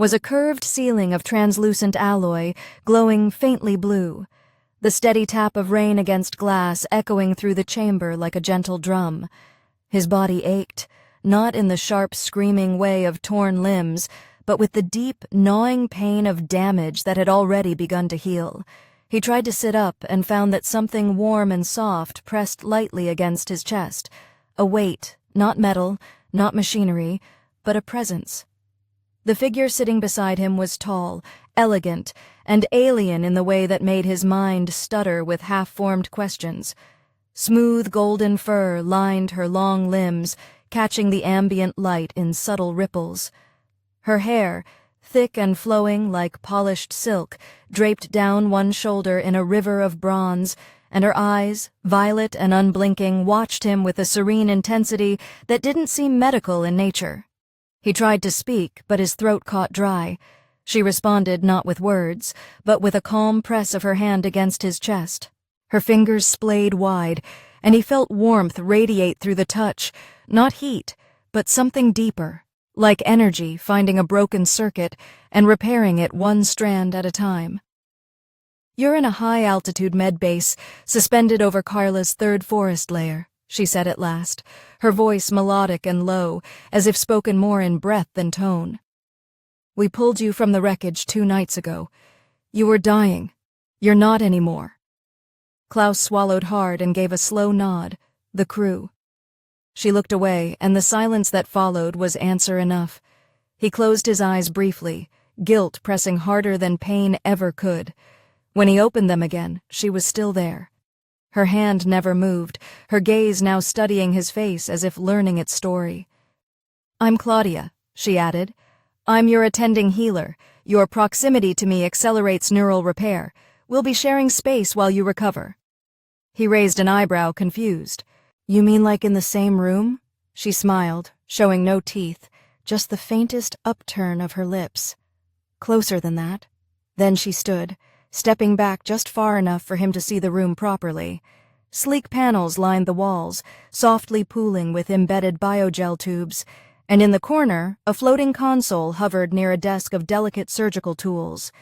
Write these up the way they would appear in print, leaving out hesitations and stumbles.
was a curved ceiling of translucent alloy, glowing faintly blue, the steady tap of rain against glass echoing through the chamber like a gentle drum. His body ached, not in the sharp, screaming way of torn limbs, but with the deep, gnawing pain of damage that had already begun to heal. He tried to sit up and found that something warm and soft pressed lightly against his chest, a weight, not metal, not machinery, but a presence. The figure sitting beside him was tall, elegant, and alien in the way that made his mind stutter with half-formed questions. Smooth golden fur lined her long limbs, catching the ambient light in subtle ripples. Her hair, thick and flowing like polished silk, draped down one shoulder in a river of bronze, and her eyes, violet and unblinking, watched him with a serene intensity that didn't seem medical in nature. He tried to speak, but his throat caught dry. She responded not with words, but with a calm press of her hand against his chest. Her fingers splayed wide, and he felt warmth radiate through the touch, not heat, but something deeper, like energy finding a broken circuit and repairing it one strand at a time. "You're in a high-altitude medbase, suspended over Carla's third forest layer," she said at last, her voice melodic and low, as if spoken more in breath than tone. "We pulled you from the wreckage 2 nights ago. You were dying. You're not anymore." Klaus swallowed hard and gave a slow nod. The crew. She looked away, and the silence that followed was answer enough. He closed his eyes briefly, guilt pressing harder than pain ever could. When he opened them again, she was still there. Her hand never moved, her gaze now studying his face as if learning its story. "I'm Claudia," she added. "I'm your attending healer. Your proximity to me accelerates neural repair. We'll be sharing space while you recover." He raised an eyebrow, confused. "You mean like in the same room?" She smiled, showing no teeth, just the faintest upturn of her lips. "Closer than that." Then she stood, stepping back just far enough for him to see the room properly. Sleek panels lined the walls, softly pooling with embedded biogel tubes, and in the corner, a floating console hovered near a desk of delicate surgical tools.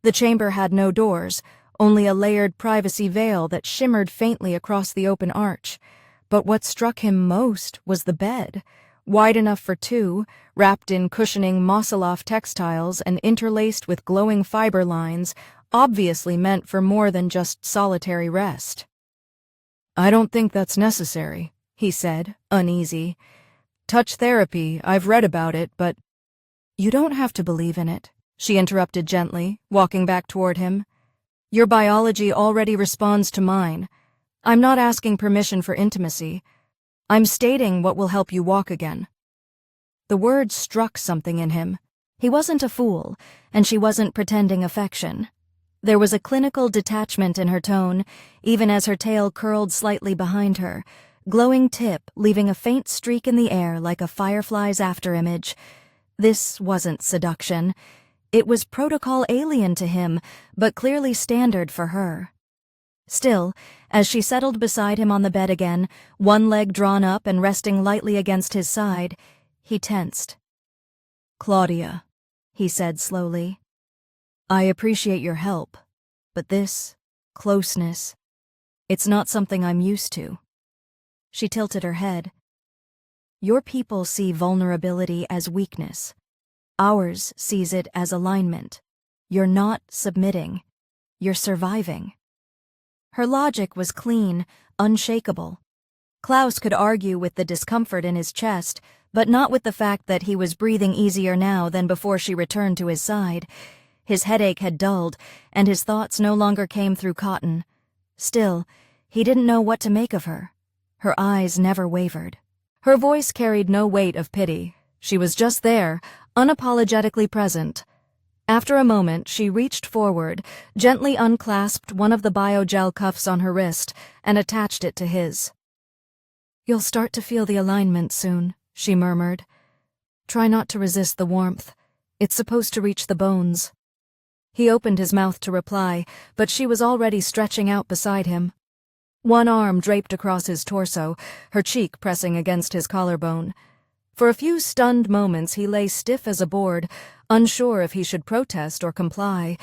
The chamber had no doors, only a layered privacy veil that shimmered faintly across the open arch. But what struck him most was the bed, wide enough for 2, wrapped in cushioning Mosseloff textiles and interlaced with glowing fiber lines, obviously meant for more than just solitary rest. "I don't think that's necessary," he said, uneasy. "Touch therapy, I've read about it, but—" "You don't have to believe in it," she interrupted gently, walking back toward him. "Your biology already responds to mine. I'm not asking permission for intimacy. I'm stating what will help you walk again." The words struck something in him. He wasn't a fool, and she wasn't pretending affection. There was a clinical detachment in her tone, even as her tail curled slightly behind her, glowing tip leaving a faint streak in the air like a firefly's afterimage. This wasn't seduction. It was protocol alien to him, but clearly standard for her. Still, as she settled beside him on the bed again, one leg drawn up and resting lightly against his side, he tensed. "Claudia," he said slowly, "I appreciate your help, but this closeness, it's not something I'm used to." She tilted her head. "Your people see vulnerability as weakness. Ours sees it as alignment. You're not submitting. You're surviving." Her logic was clean, unshakable. Klaus could argue with the discomfort in his chest, but not with the fact that he was breathing easier now than before she returned to his side. His headache had dulled, and his thoughts no longer came through cotton. Still, he didn't know what to make of her. Her eyes never wavered. Her voice carried no weight of pity. She was just there, unapologetically present. After a moment, she reached forward, gently unclasped one of the biogel cuffs on her wrist, and attached it to his. "You'll start to feel the alignment soon," she murmured. "Try not to resist the warmth. It's supposed to reach the bones." He opened his mouth to reply, but she was already stretching out beside him. One arm draped across his torso, her cheek pressing against his collarbone. For a few stunned moments he lay stiff as a board, unsure if he should protest or comply.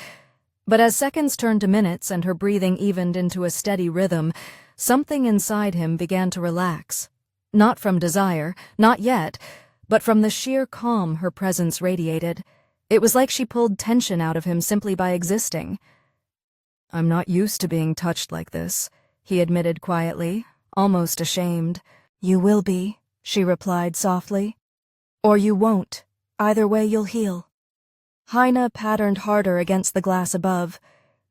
But as seconds turned to minutes and her breathing evened into a steady rhythm, something inside him began to relax. Not from desire, not yet, but from the sheer calm her presence radiated. It was like she pulled tension out of him simply by existing. "I'm not used to being touched like this," he admitted quietly, almost ashamed. "You will be," she replied softly. "Or you won't. Either way you'll heal." Heine patterned harder against the glass above.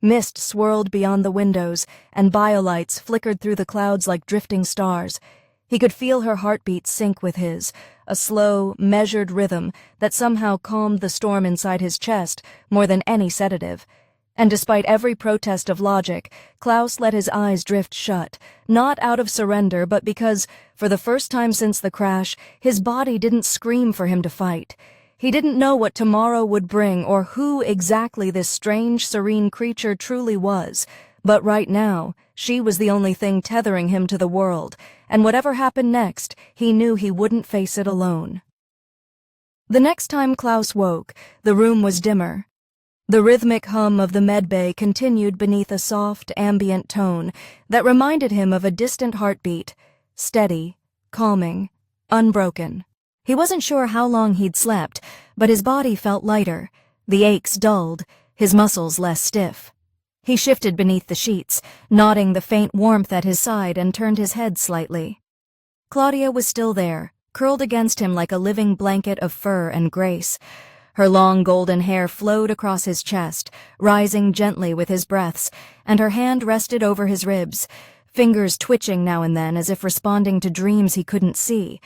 Mist swirled beyond the windows, and biolights flickered through the clouds like drifting stars. He could feel her heartbeat sync with his, a slow, measured rhythm that somehow calmed the storm inside his chest more than any sedative. And despite every protest of logic, Klaus let his eyes drift shut, not out of surrender, but because, for the first time since the crash, his body didn't scream for him to fight. He didn't know what tomorrow would bring or who exactly this strange, serene creature truly was, but right now, she was the only thing tethering him to the world, and whatever happened next, he knew he wouldn't face it alone. The next time Klaus woke, the room was dimmer. The rhythmic hum of the medbay continued beneath a soft, ambient tone that reminded him of a distant heartbeat, steady, calming, unbroken. He wasn't sure how long he'd slept, but his body felt lighter, the aches dulled, his muscles less stiff. He shifted beneath the sheets, nodding the faint warmth at his side, and turned his head slightly. Claudia was still there, curled against him like a living blanket of fur and grace. Her long golden hair flowed across his chest, rising gently with his breaths, and her hand rested over his ribs, fingers twitching now and then as if responding to dreams he couldn't see.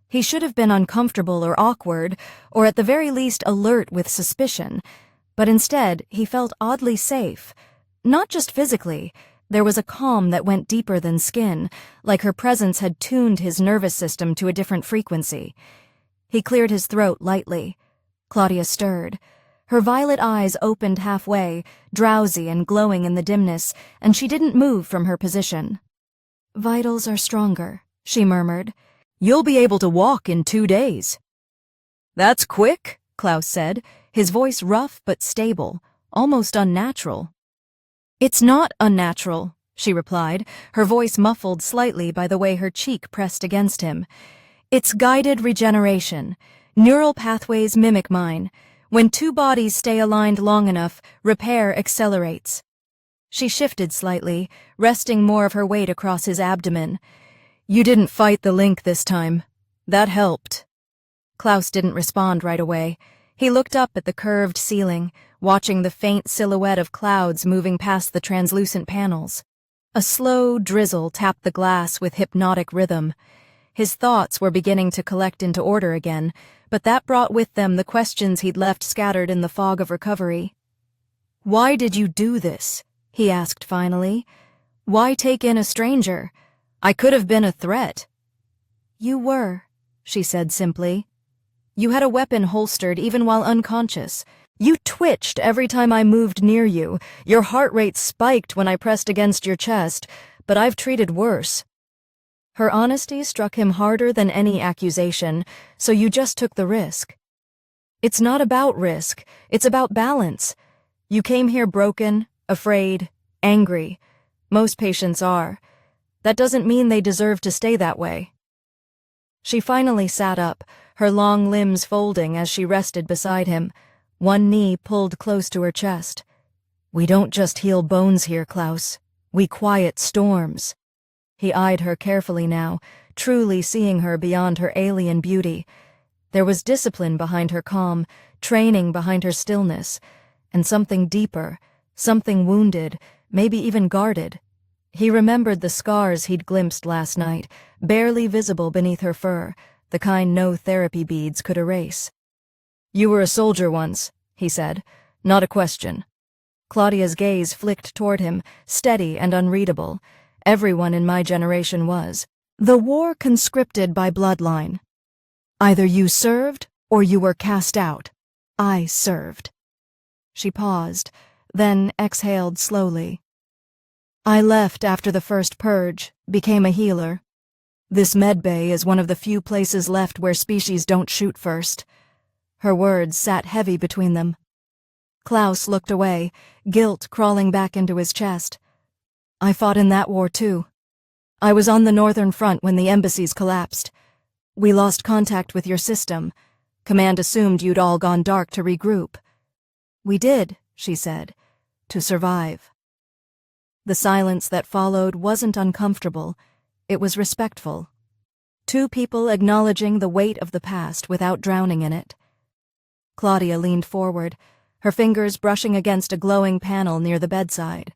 He should have been uncomfortable or awkward, or at the very least alert with suspicion, but instead he felt oddly safe. Not just physically, there was a calm that went deeper than skin, like her presence had tuned his nervous system to a different frequency. He cleared his throat lightly. Claudia stirred. Her violet eyes opened halfway, drowsy and glowing in the dimness, and she didn't move from her position. "Vitals are stronger," she murmured. "You'll be able to walk in 2 days." "That's quick," Klaus said, his voice rough but stable, almost unnatural. "It's not unnatural," she replied, her voice muffled slightly by the way her cheek pressed against him. "It's guided regeneration. Neural pathways mimic mine. When 2 bodies stay aligned long enough, repair accelerates." She shifted slightly, resting more of her weight across his abdomen. "You didn't fight the link this time. That helped." Klaus didn't respond right away. He looked up at the curved ceiling, watching the faint silhouette of clouds moving past the translucent panels. A slow drizzle tapped the glass with hypnotic rhythm. His thoughts were beginning to collect into order again, but that brought with them the questions he'd left scattered in the fog of recovery. "Why did you do this?" he asked finally. "Why take in a stranger? I could have been a threat." "You were," she said simply. "You had a weapon holstered even while unconscious. You twitched every time I moved near you. Your heart rate spiked when I pressed against your chest, but I've treated worse." Her honesty struck him harder than any accusation, "So you just took the risk." "It's not about risk. It's about balance. You came here broken, afraid, angry. Most patients are. That doesn't mean they deserve to stay that way." She finally sat up, her long limbs folding as she rested beside him, one knee pulled close to her chest. "We don't just heal bones here, Klaus. We quiet storms." He eyed her carefully now, truly seeing her beyond her alien beauty. There was discipline behind her calm, training behind her stillness, and something deeper, something wounded, maybe even guarded. He remembered the scars he'd glimpsed last night, barely visible beneath her fur, the kind no therapy beads could erase. "You were a soldier once," he said. "Not a question." Claudia's gaze flicked toward him, steady and unreadable. Everyone in my generation was. "The war conscripted by bloodline. Either you served or you were cast out. I served." She paused, then exhaled slowly. "I left after the first purge, became a healer. This medbay is one of the few places left where species don't shoot first. Her words sat heavy between them. Klaus looked away, guilt crawling back into his chest. I fought in that war too. I was on the northern front when the embassies collapsed. We lost contact with your system. Command assumed you'd all gone dark to regroup. We did, she said, to survive. The silence that followed wasn't uncomfortable. It was respectful. Two people acknowledging the weight of the past without drowning in it. Claudia leaned forward, her fingers brushing against a glowing panel near the bedside.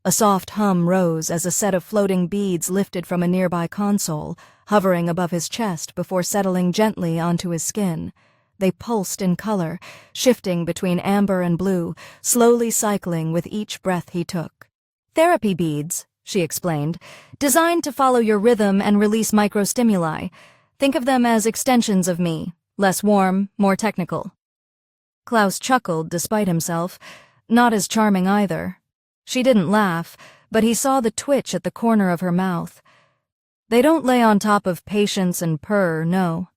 A soft hum rose as a set of floating beads lifted from a nearby console, hovering above his chest before settling gently onto his skin. They pulsed in color, shifting between amber and blue, slowly cycling with each breath he took. Therapy beads, she explained, designed to follow your rhythm and release microstimuli. Think of them as extensions of me, less warm, more technical. Klaus chuckled despite himself, not as charming either. She didn't laugh, but he saw the twitch at the corner of her mouth. They don't lay on top of patience and purr, no.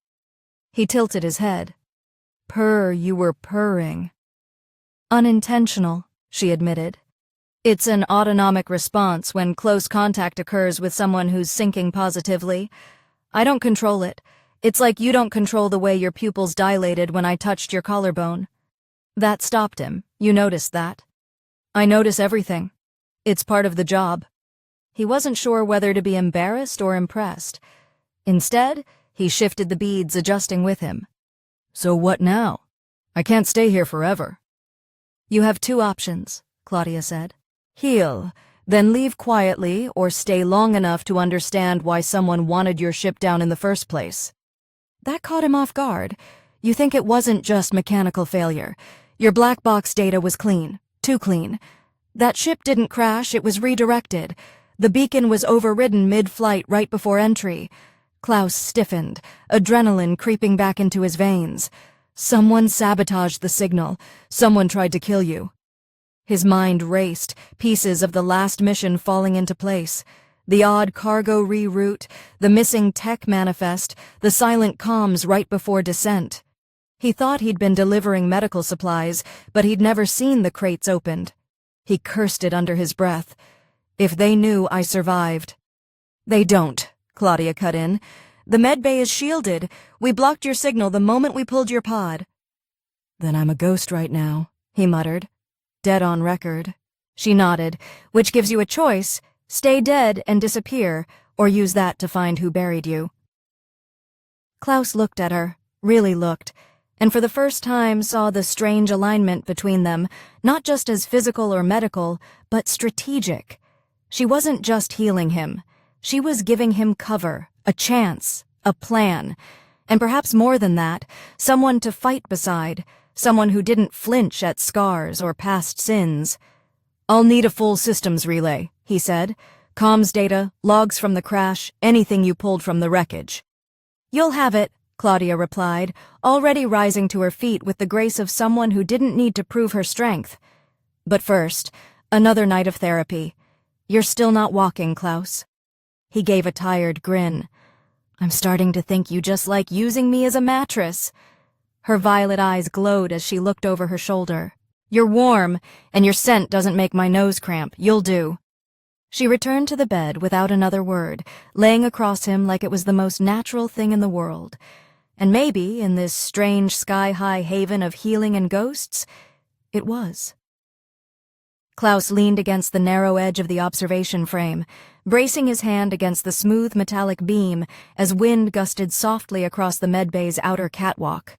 He tilted his head. Purr, you were purring. Unintentional, she admitted. It's an autonomic response when close contact occurs with someone who's sinking positively. I don't control it. It's like you don't control the way your pupils dilated when I touched your collarbone. That stopped him. You noticed that. I notice everything. It's part of the job. He wasn't sure whether to be embarrassed or impressed. Instead, he shifted the beads, adjusting with him. So what now? I can't stay here forever. You have two options, Claudia said. Heal, then leave quietly, or stay long enough to understand why someone wanted your ship down in the first place. That caught him off guard. You think it wasn't just mechanical failure. Your black box data was clean. Too clean. That ship didn't crash, it was redirected. The beacon was overridden mid-flight right before entry. Klaus stiffened, adrenaline creeping back into his veins. Someone sabotaged the signal. Someone tried to kill you. His mind raced, pieces of the last mission falling into place. The odd cargo reroute, the missing tech manifest, the silent comms right before descent. He thought he'd been delivering medical supplies, but he'd never seen the crates opened. He cursed it under his breath. If they knew I survived. They don't, Claudia cut in. The medbay is shielded. We blocked your signal the moment we pulled your pod. Then I'm a ghost right now, he muttered. Dead on record. She nodded, which gives you a choice. Stay dead and disappear, or use that to find who buried you. Klaus looked at her, really looked, and for the first time saw the strange alignment between them, not just as physical or medical, but strategic. She wasn't just healing him. She was giving him cover, a chance, a plan, and perhaps more than that, someone to fight beside, someone who didn't flinch at scars or past sins. I'll need a full systems relay, he said. Comms data, logs from the crash, anything you pulled from the wreckage. You'll have it, Claudia replied, already rising to her feet with the grace of someone who didn't need to prove her strength. But first, another night of therapy. You're still not walking, Klaus. He gave a tired grin. I'm starting to think you just like using me as a mattress. Her violet eyes glowed as she looked over her shoulder. You're warm, and your scent doesn't make my nose cramp. You'll do. She returned to the bed without another word, laying across him like it was the most natural thing in the world. And maybe, in this strange sky-high haven of healing and ghosts, it was. Klaus leaned against the narrow edge of the observation frame, bracing his hand against the smooth metallic beam as wind gusted softly across the medbay's outer catwalk.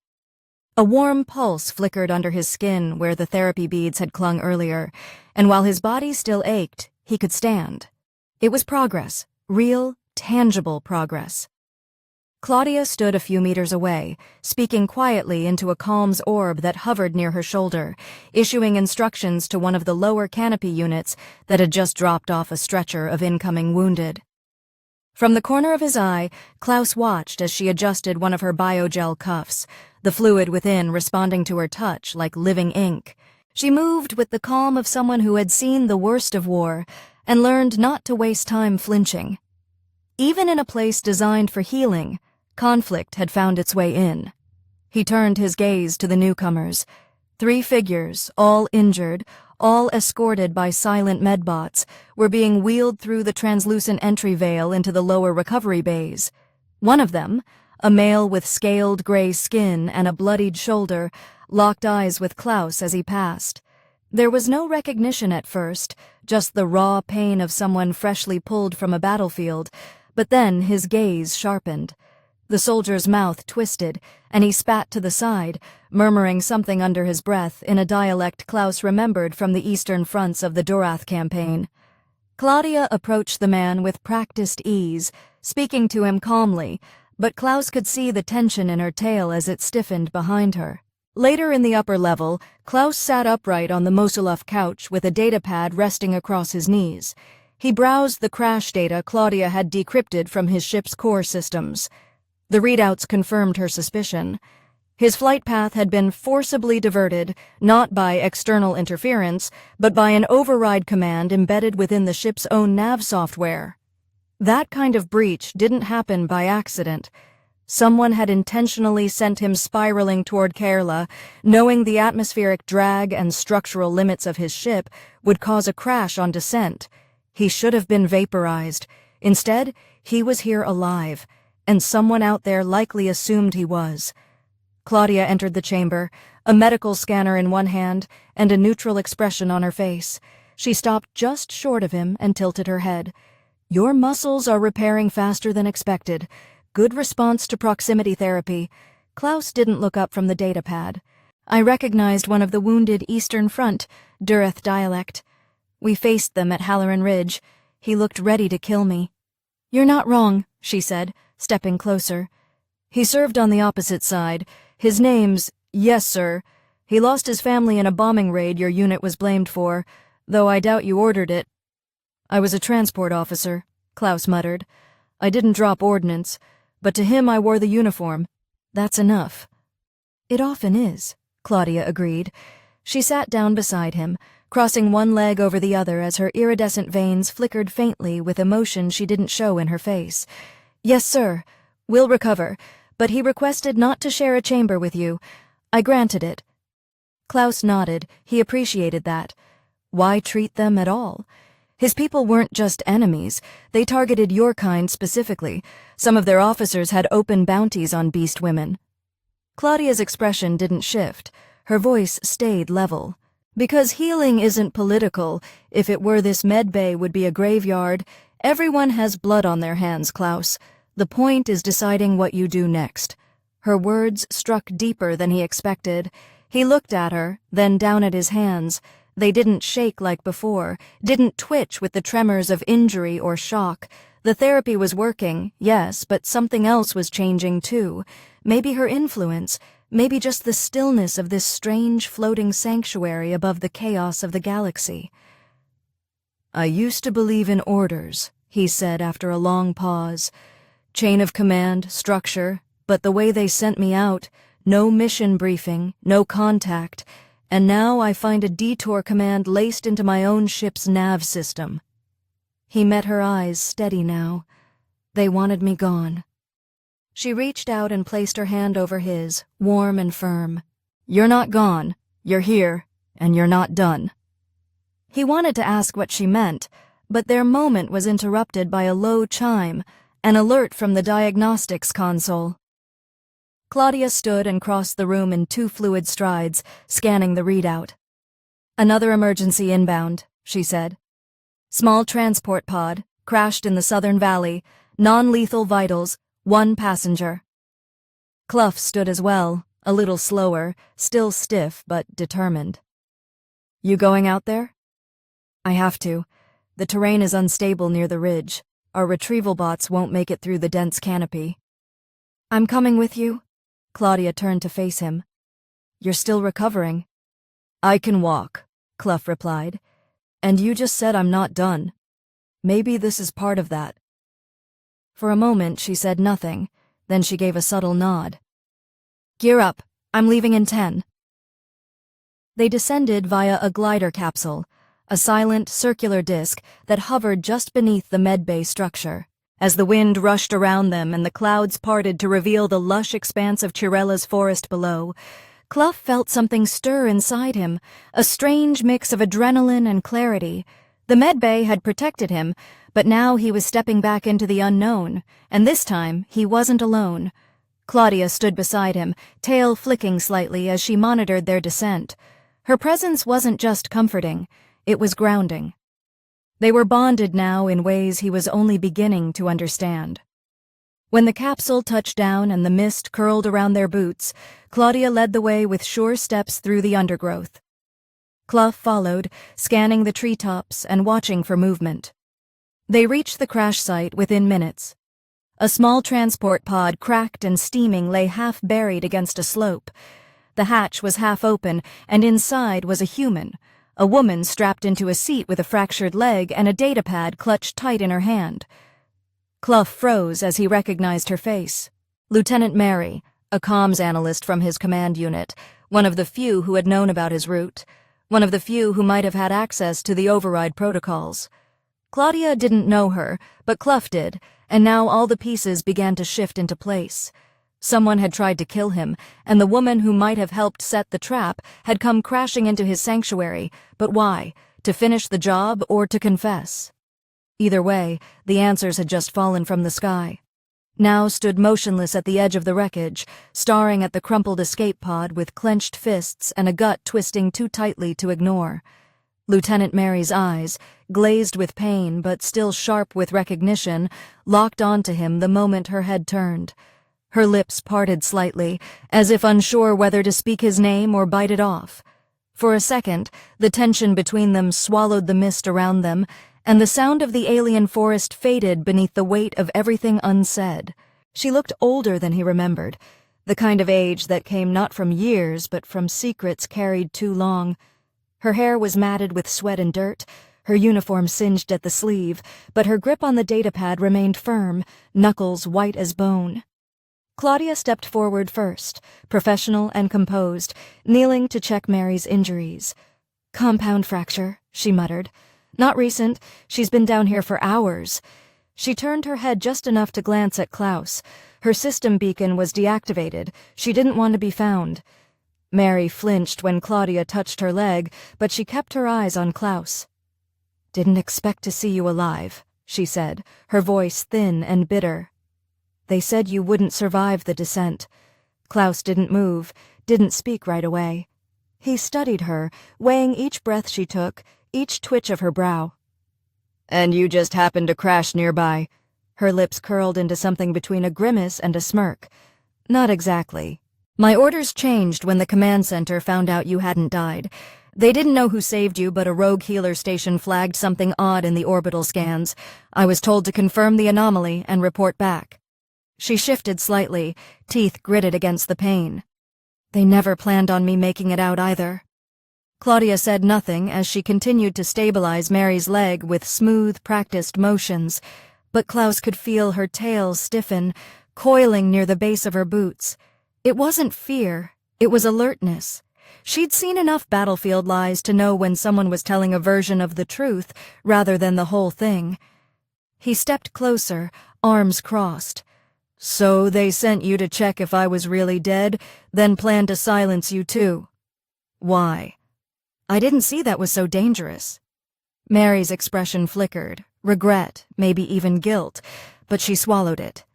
A warm pulse flickered under his skin where the therapy beads had clung earlier, and while his body still ached, he could stand. It was progress, real, tangible progress. Claudia stood a few meters away, speaking quietly into a comms orb that hovered near her shoulder, issuing instructions to one of the lower canopy units that had just dropped off a stretcher of incoming wounded. From the corner of his eye, Klaus watched as she adjusted one of her biogel cuffs, the fluid within responding to her touch like living ink. She moved with the calm of someone who had seen the worst of war and learned not to waste time flinching. Even in a place designed for healing, conflict had found its way in. He turned his gaze to the newcomers. 3 figures, all injured, all escorted by silent medbots, were being wheeled through the translucent entry veil into the lower recovery bays. One of them, a male with scaled gray skin and a bloodied shoulder, locked eyes with Klaus as he passed. There was no recognition at first, just the raw pain of someone freshly pulled from a battlefield, but then his gaze sharpened. The soldier's mouth twisted, and he spat to the side, murmuring something under his breath in a dialect Klaus remembered from the eastern fronts of the Dorath campaign. Claudia approached the man with practiced ease, speaking to him calmly, but Klaus could see the tension in her tail as it stiffened behind her. Later in the upper level, Klaus sat upright on the Mosulov couch with a datapad resting across his knees. He browsed the crash data Claudia had decrypted from his ship's core systems. The readouts confirmed her suspicion. His flight path had been forcibly diverted, not by external interference, but by an override command embedded within the ship's own nav software. That kind of breach didn't happen by accident. Someone had intentionally sent him spiraling toward Kerala, knowing the atmospheric drag and structural limits of his ship would cause a crash on descent. He should have been vaporized. Instead, he was here alive, and someone out there likely assumed he was. Claudia entered the chamber, a medical scanner in one hand and a neutral expression on her face. She stopped just short of him and tilted her head. "Your muscles are repairing faster than expected. Good response to proximity therapy." Klaus didn't look up from the datapad. "I recognized one of the wounded Eastern Front, Dorath dialect. We faced them at Halloran Ridge. He looked ready to kill me." "You're not wrong," she said, stepping closer. "He served on the opposite side. His name's—" "Yes, sir. He lost his family in a bombing raid your unit was blamed for, though I doubt you ordered it." "I was a transport officer," Klaus muttered. "I didn't drop ordnance, but to him I wore the uniform. That's enough." "It often is," Claudia agreed. She sat down beside him, crossing one leg over the other as her iridescent veins flickered faintly with emotion she didn't show in her face. "Yes, sir. We'll recover, but he requested not to share a chamber with you. I granted it." Klaus nodded. He appreciated that. Why treat them at all? His people weren't just enemies. They targeted your kind specifically. Some of their officers had open bounties on beast women. Claudia's expression didn't shift. Her voice stayed level. "Because healing isn't political. If it were, this medbay would be a graveyard. Everyone has blood on their hands, Klaus. The point is deciding what you do next." Her words struck deeper than he expected. He looked at her, then down at his hands. They didn't shake like before, didn't twitch with the tremors of injury or shock. The therapy was working, yes, but something else was changing too. Maybe her influence, maybe just the stillness of this strange floating sanctuary above the chaos of the galaxy. "I used to believe in orders," he said after a long pause. "Chain of command, structure, but the way they sent me out, no mission briefing, no contact. And now I find a detour command laced into my own ship's nav system." He met her eyes, steady now. "They wanted me gone." She reached out and placed her hand over his, warm and firm. "You're not gone. You're here, and you're not done." He wanted to ask what she meant, but their moment was interrupted by a low chime, an alert from the diagnostics console. Claudia stood and crossed the room in 2 fluid strides, scanning the readout. "Another emergency inbound," she said. "Small transport pod, crashed in the Southern Valley, non-lethal vitals, 1 passenger." Clough stood as well, a little slower, still stiff but determined. "You going out there?" "I have to. The terrain is unstable near the ridge. Our retrieval bots won't make it through the dense canopy." "I'm coming with you." Claudia turned to face him. "You're still recovering." "I can walk," Clough replied. "And you just said I'm not done. Maybe this is part of that." For a moment she said nothing, then she gave a subtle nod. "Gear up. I'm leaving in 10. They descended via a glider capsule, a silent, circular disc that hovered just beneath the medbay structure. As the wind rushed around them and the clouds parted to reveal the lush expanse of Chirella's forest below, Clough felt something stir inside him, a strange mix of adrenaline and clarity. The medbay had protected him, but now he was stepping back into the unknown, and this time he wasn't alone. Claudia stood beside him, tail flicking slightly as she monitored their descent. Her presence wasn't just comforting, it was grounding. They were bonded now in ways he was only beginning to understand. When the capsule touched down and the mist curled around their boots, Claudia led the way with sure steps through the undergrowth. Clough followed, scanning the treetops and watching for movement. They reached the crash site within minutes. A small transport pod, cracked and steaming, lay half buried against a slope. The hatch was half open, and inside was a human, a woman strapped into a seat with a fractured leg and a datapad clutched tight in her hand. Clough froze as he recognized her face. Lieutenant Mary, a comms analyst from his command unit, one of the few who had known about his route, one of the few who might have had access to the override protocols. Claudia didn't know her, but Clough did, and now all the pieces began to shift into place. Someone had tried to kill him, and the woman who might have helped set the trap had come crashing into his sanctuary. But why? To finish the job or to confess? Either way, the answers had just fallen from the sky. Now stood motionless at the edge of the wreckage, staring at the crumpled escape pod with clenched fists and a gut twisting too tightly to ignore. Lieutenant Mary's eyes, glazed with pain but still sharp with recognition, locked onto him the moment her head turned. Her lips parted slightly, as if unsure whether to speak his name or bite it off. For a second, the tension between them swallowed the mist around them, and the sound of the alien forest faded beneath the weight of everything unsaid. She looked older than he remembered, the kind of age that came not from years but from secrets carried too long. Her hair was matted with sweat and dirt, her uniform singed at the sleeve, but her grip on the datapad remained firm, knuckles white as bone. Claudia stepped forward first, professional and composed, kneeling to check Mary's injuries. "Compound fracture," she muttered. "Not recent. She's been down here for hours." She turned her head just enough to glance at Klaus. Her system beacon was deactivated. She didn't want to be found. Mary flinched when Claudia touched her leg, but she kept her eyes on Klaus. "Didn't expect to see you alive," she said, her voice thin and bitter. "They said you wouldn't survive the descent." Klaus didn't move, didn't speak right away. He studied her, weighing each breath she took, each twitch of her brow. "And you just happened to crash nearby?" Her lips curled into something between a grimace and a smirk. "Not exactly. My orders changed when the command center found out you hadn't died. They didn't know who saved you, but a rogue healer station flagged something odd in the orbital scans. I was told to confirm the anomaly and report back." She shifted slightly, teeth gritted against the pain. "They never planned on me making it out either." Claudia said nothing as she continued to stabilize Mary's leg with smooth, practiced motions, but Klaus could feel her tail stiffen, coiling near the base of her boots. It wasn't fear, it was alertness. She'd seen enough battlefield lies to know when someone was telling a version of the truth rather than the whole thing. He stepped closer, arms crossed. "So they sent you to check if I was really dead, then planned to silence you too. Why?" "I didn't see that was so dangerous." Mary's expression flickered, regret, maybe even guilt, but she swallowed it.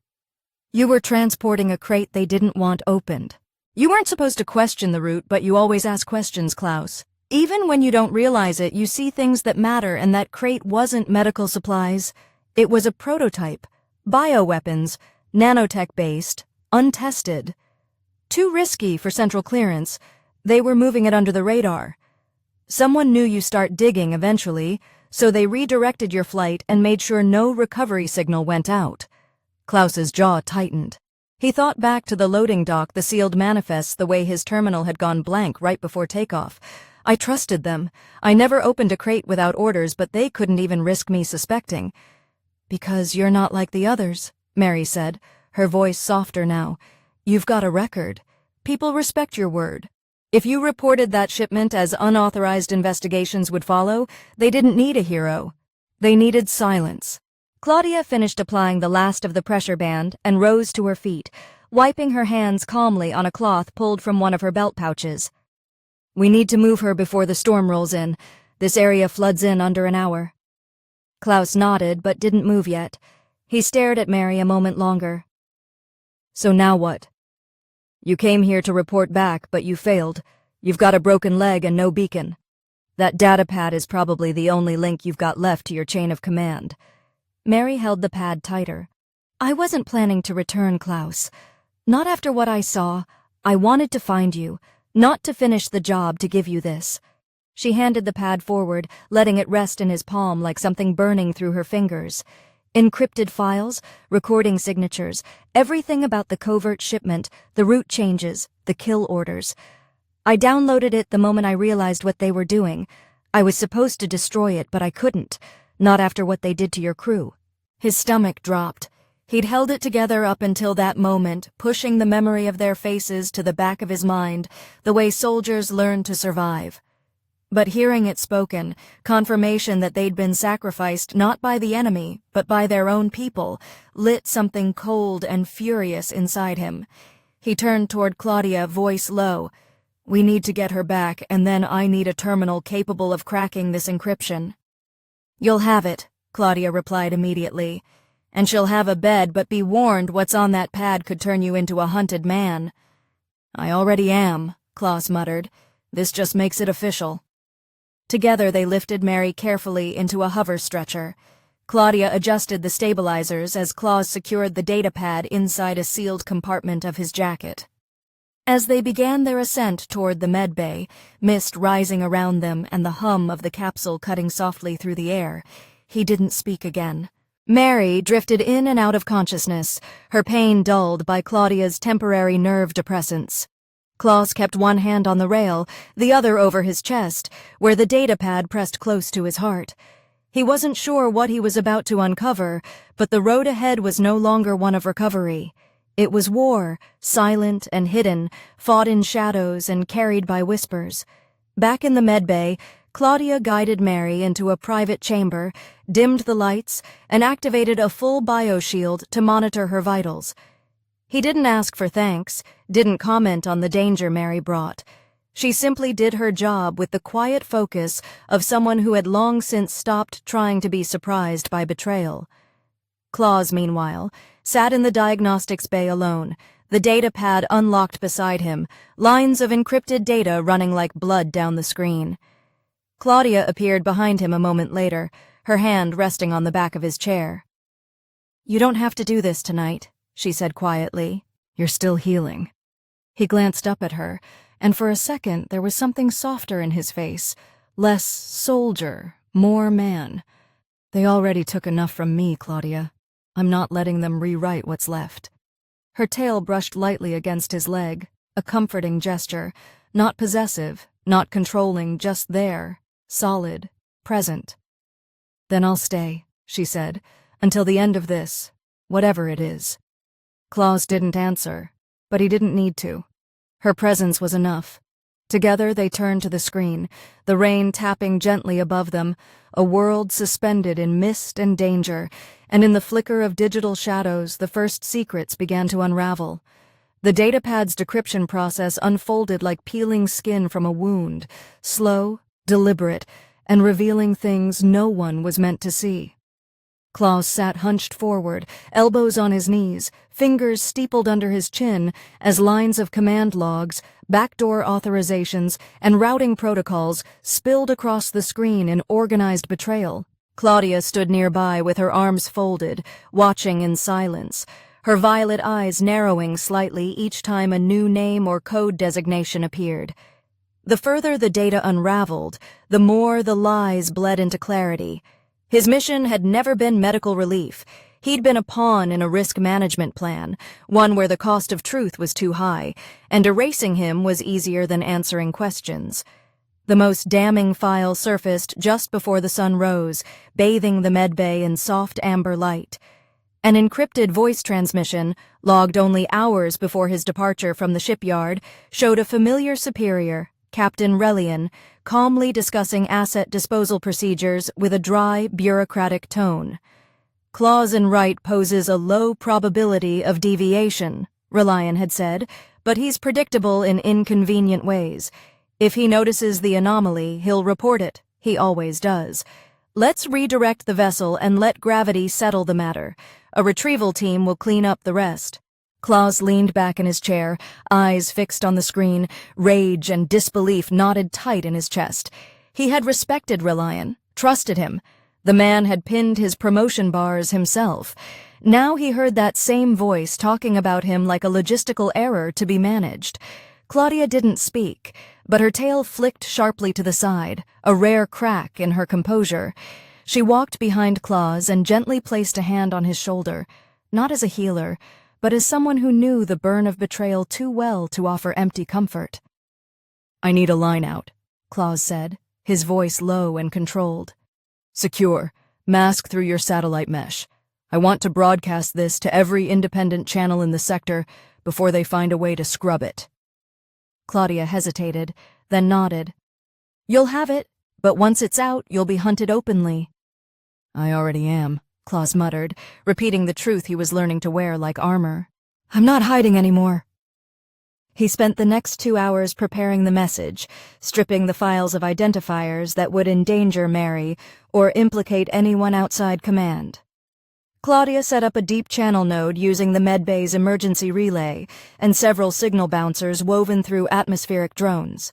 "You were transporting a crate they didn't want opened. You weren't supposed to question the route, but you always ask questions, Klaus. Even when you don't realize it, you see things that matter, and that crate wasn't medical supplies. It was a prototype. Bioweapons, nanotech-based, untested. Too risky for central clearance. They were moving it under the radar. Someone knew you start digging eventually, so they redirected your flight and made sure no recovery signal went out." Klaus's jaw tightened. He thought back to the loading dock, the sealed manifests, the way his terminal had gone blank right before takeoff. "I trusted them. I never opened a crate without orders, but they couldn't even risk me suspecting." "Because you're not like the others," Mary said, her voice softer now. "You've got a record. People respect your word. If you reported that shipment as unauthorized, investigations would follow. They didn't need a hero. They needed silence. Claudia finished applying the last of the pressure band and rose to her feet, wiping her hands calmly on a cloth pulled from one of her belt pouches. "We need to move her before the storm rolls in. This area floods in under an hour." Klaus nodded but didn't move yet. He stared at Mary a moment longer. "So now what? You came here to report back, but you failed. You've got a broken leg and no beacon. That data pad is probably the only link you've got left to your chain of command." Mary held the pad tighter. "I wasn't planning to return, Klaus. Not after what I saw. I wanted to find you, not to finish the job to give you this." She handed the pad forward, letting it rest in his palm like something burning through her fingers. Encrypted files, recording signatures, everything about the covert shipment, the route changes, the kill orders. "I downloaded it the moment I realized what they were doing. I was supposed to destroy it, but I couldn't, not after what they did to your crew." His stomach dropped. He'd held it together up until that moment, pushing the memory of their faces to the back of his mind, the way soldiers learn to survive. But hearing it spoken, confirmation that they'd been sacrificed not by the enemy, but by their own people, lit something cold and furious inside him. He turned toward Claudia, voice low. "We need to get her back, and then I need a terminal capable of cracking this encryption." "You'll have it," Claudia replied immediately. "And she'll have a bed, but be warned what's on that pad could turn you into a hunted man." "I already am," Klaus muttered. "This just makes it official." Together they lifted Mary carefully into a hover stretcher. Claudia adjusted the stabilizers as Klaus secured the data pad inside a sealed compartment of his jacket. As they began their ascent toward the medbay, mist rising around them and the hum of the capsule cutting softly through the air, he didn't speak again. Mary drifted in and out of consciousness, her pain dulled by Claudia's temporary nerve depressants. Klaus kept one hand on the rail, the other over his chest, where the data pad pressed close to his heart. He wasn't sure what he was about to uncover, but the road ahead was no longer one of recovery. It was war, silent and hidden, fought in shadows and carried by whispers. Back in the medbay, Claudia guided Mary into a private chamber, dimmed the lights, and activated a full bioshield to monitor her vitals. He didn't ask for thanks, didn't comment on the danger Mary brought. She simply did her job with the quiet focus of someone who had long since stopped trying to be surprised by betrayal. Klaus, meanwhile, sat in the diagnostics bay alone, the data pad unlocked beside him, lines of encrypted data running like blood down the screen. Claudia appeared behind him a moment later, her hand resting on the back of his chair. "You don't have to do this tonight," she said quietly. "You're still healing." He glanced up at her, and for a second there was something softer in his face, less soldier, more man. "They already took enough from me, Claudia. I'm not letting them rewrite what's left." Her tail brushed lightly against his leg, a comforting gesture, not possessive, not controlling, just there, solid, present. "Then I'll stay," she said, "until the end of this, whatever it is." Klaus didn't answer, but he didn't need to. Her presence was enough. Together they turned to the screen, the rain tapping gently above them, a world suspended in mist and danger, and in the flicker of digital shadows the first secrets began to unravel. The datapad's decryption process unfolded like peeling skin from a wound, slow, deliberate, and revealing things no one was meant to see. Klaus sat hunched forward, elbows on his knees, fingers steepled under his chin, as lines of command logs, backdoor authorizations, and routing protocols spilled across the screen in organized betrayal. Claudia stood nearby with her arms folded, watching in silence, her violet eyes narrowing slightly each time a new name or code designation appeared. The further the data unraveled, the more the lies bled into clarity. His mission had never been medical relief. He'd been a pawn in a risk management plan, one where the cost of truth was too high, and erasing him was easier than answering questions. The most damning file surfaced just before the sun rose, bathing the medbay in soft amber light. An encrypted voice transmission, logged only hours before his departure from the shipyard, showed a familiar superior, Captain Relian, calmly discussing asset disposal procedures with a dry, bureaucratic tone. Claus and right poses a low probability of deviation, Reliant had said, but he's predictable in inconvenient ways. If he notices the anomaly, he'll report it. He always does. Let's redirect the vessel and let gravity settle the matter. A retrieval team will clean up the rest. Klaus leaned back in his chair, eyes fixed on the screen, rage and disbelief knotted tight in his chest. He had respected Reliant, trusted him. The man had pinned his promotion bars himself. Now he heard that same voice talking about him like a logistical error to be managed. Claudia didn't speak, but her tail flicked sharply to the side, a rare crack in her composure. She walked behind Klaus and gently placed a hand on his shoulder, not as a healer, but as someone who knew the burn of betrayal too well to offer empty comfort. "I need a line out," Klaus said, his voice low and controlled. "Secure. Mask through your satellite mesh. I want to broadcast this to every independent channel in the sector before they find a way to scrub it." Claudia hesitated, then nodded. "You'll have it, but once it's out, you'll be hunted openly." "I already am," Klaus muttered, repeating the truth he was learning to wear like armor. "I'm not hiding anymore." He spent the next 2 hours preparing the message, stripping the files of identifiers that would endanger Mary or implicate anyone outside command. Claudia set up a deep channel node using the medbay's emergency relay and several signal bouncers woven through atmospheric drones.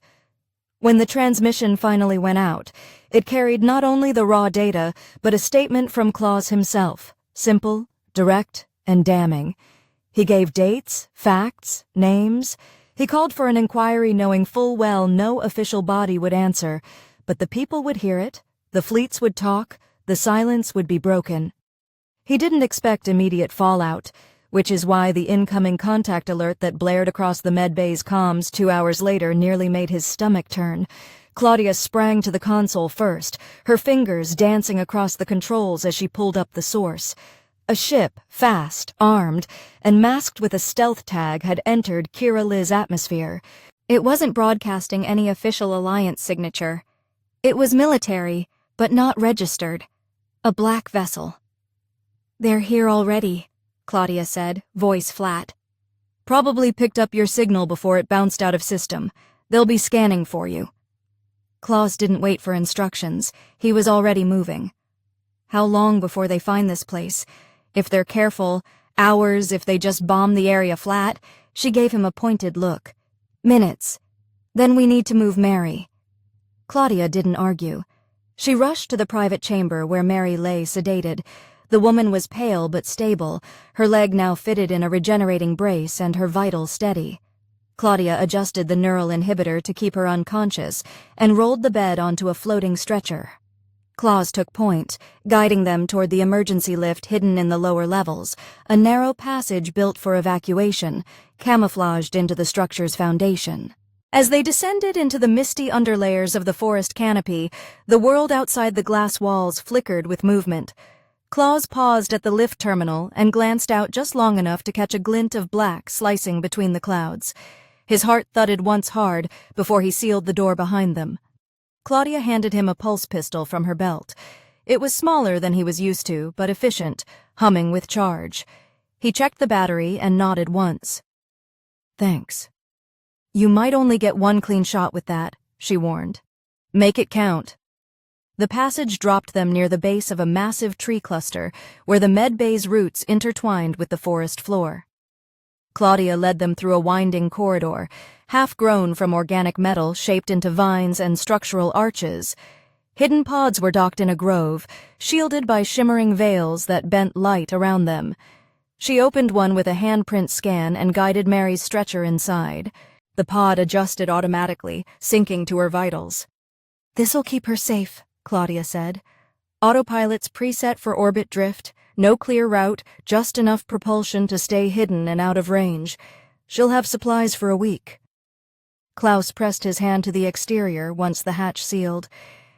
When the transmission finally went out, it carried not only the raw data, but a statement from Klaus himself, simple, direct, and damning. He gave dates, facts, names. He called for an inquiry knowing full well no official body would answer, but the people would hear it, the fleets would talk, the silence would be broken. He didn't expect immediate fallout, which is why the incoming contact alert that blared across the medbay's comms 2 hours later nearly made his stomach turn. Claudia sprang to the console first, her fingers dancing across the controls as she pulled up the source. A ship, fast, armed, and masked with a stealth tag had entered Kira Li's atmosphere. It wasn't broadcasting any official Alliance signature. It was military, but not registered. A black vessel. "They're here already," Claudia said, voice flat. "Probably picked up your signal before it bounced out of system. They'll be scanning for you." Klaus didn't wait for instructions. He was already moving. How long before they find this place? If they're careful, hours if they just bomb the area flat. She gave him a pointed look. "Minutes. Then we need to move Mary." Claudia didn't argue. She rushed to the private chamber where Mary lay sedated. The woman was pale but stable, her leg now fitted in a regenerating brace and her vitals steady. Claudia adjusted the neural inhibitor to keep her unconscious and rolled the bed onto a floating stretcher. Klaus took point, guiding them toward the emergency lift hidden in the lower levels, a narrow passage built for evacuation, camouflaged into the structure's foundation. As they descended into the misty underlayers of the forest canopy, the world outside the glass walls flickered with movement. Klaus paused at the lift terminal and glanced out just long enough to catch a glint of black slicing between the clouds. His heart thudded once hard before he sealed the door behind them. Claudia handed him a pulse pistol from her belt. It was smaller than he was used to, but efficient, humming with charge. He checked the battery and nodded once. "Thanks." "You might only get one clean shot with that," she warned. "Make it count." The passage dropped them near the base of a massive tree cluster where the medbay's roots intertwined with the forest floor. Claudia led them through a winding corridor, half-grown from organic metal shaped into vines and structural arches. Hidden pods were docked in a grove, shielded by shimmering veils that bent light around them. She opened one with a handprint scan and guided Mary's stretcher inside. The pod adjusted automatically, syncing to her vitals. "This'll keep her safe," Claudia said. "Autopilot's preset for orbit drift, no clear route, just enough propulsion to stay hidden and out of range. She'll have supplies for a week." Klaus pressed his hand to the exterior once the hatch sealed.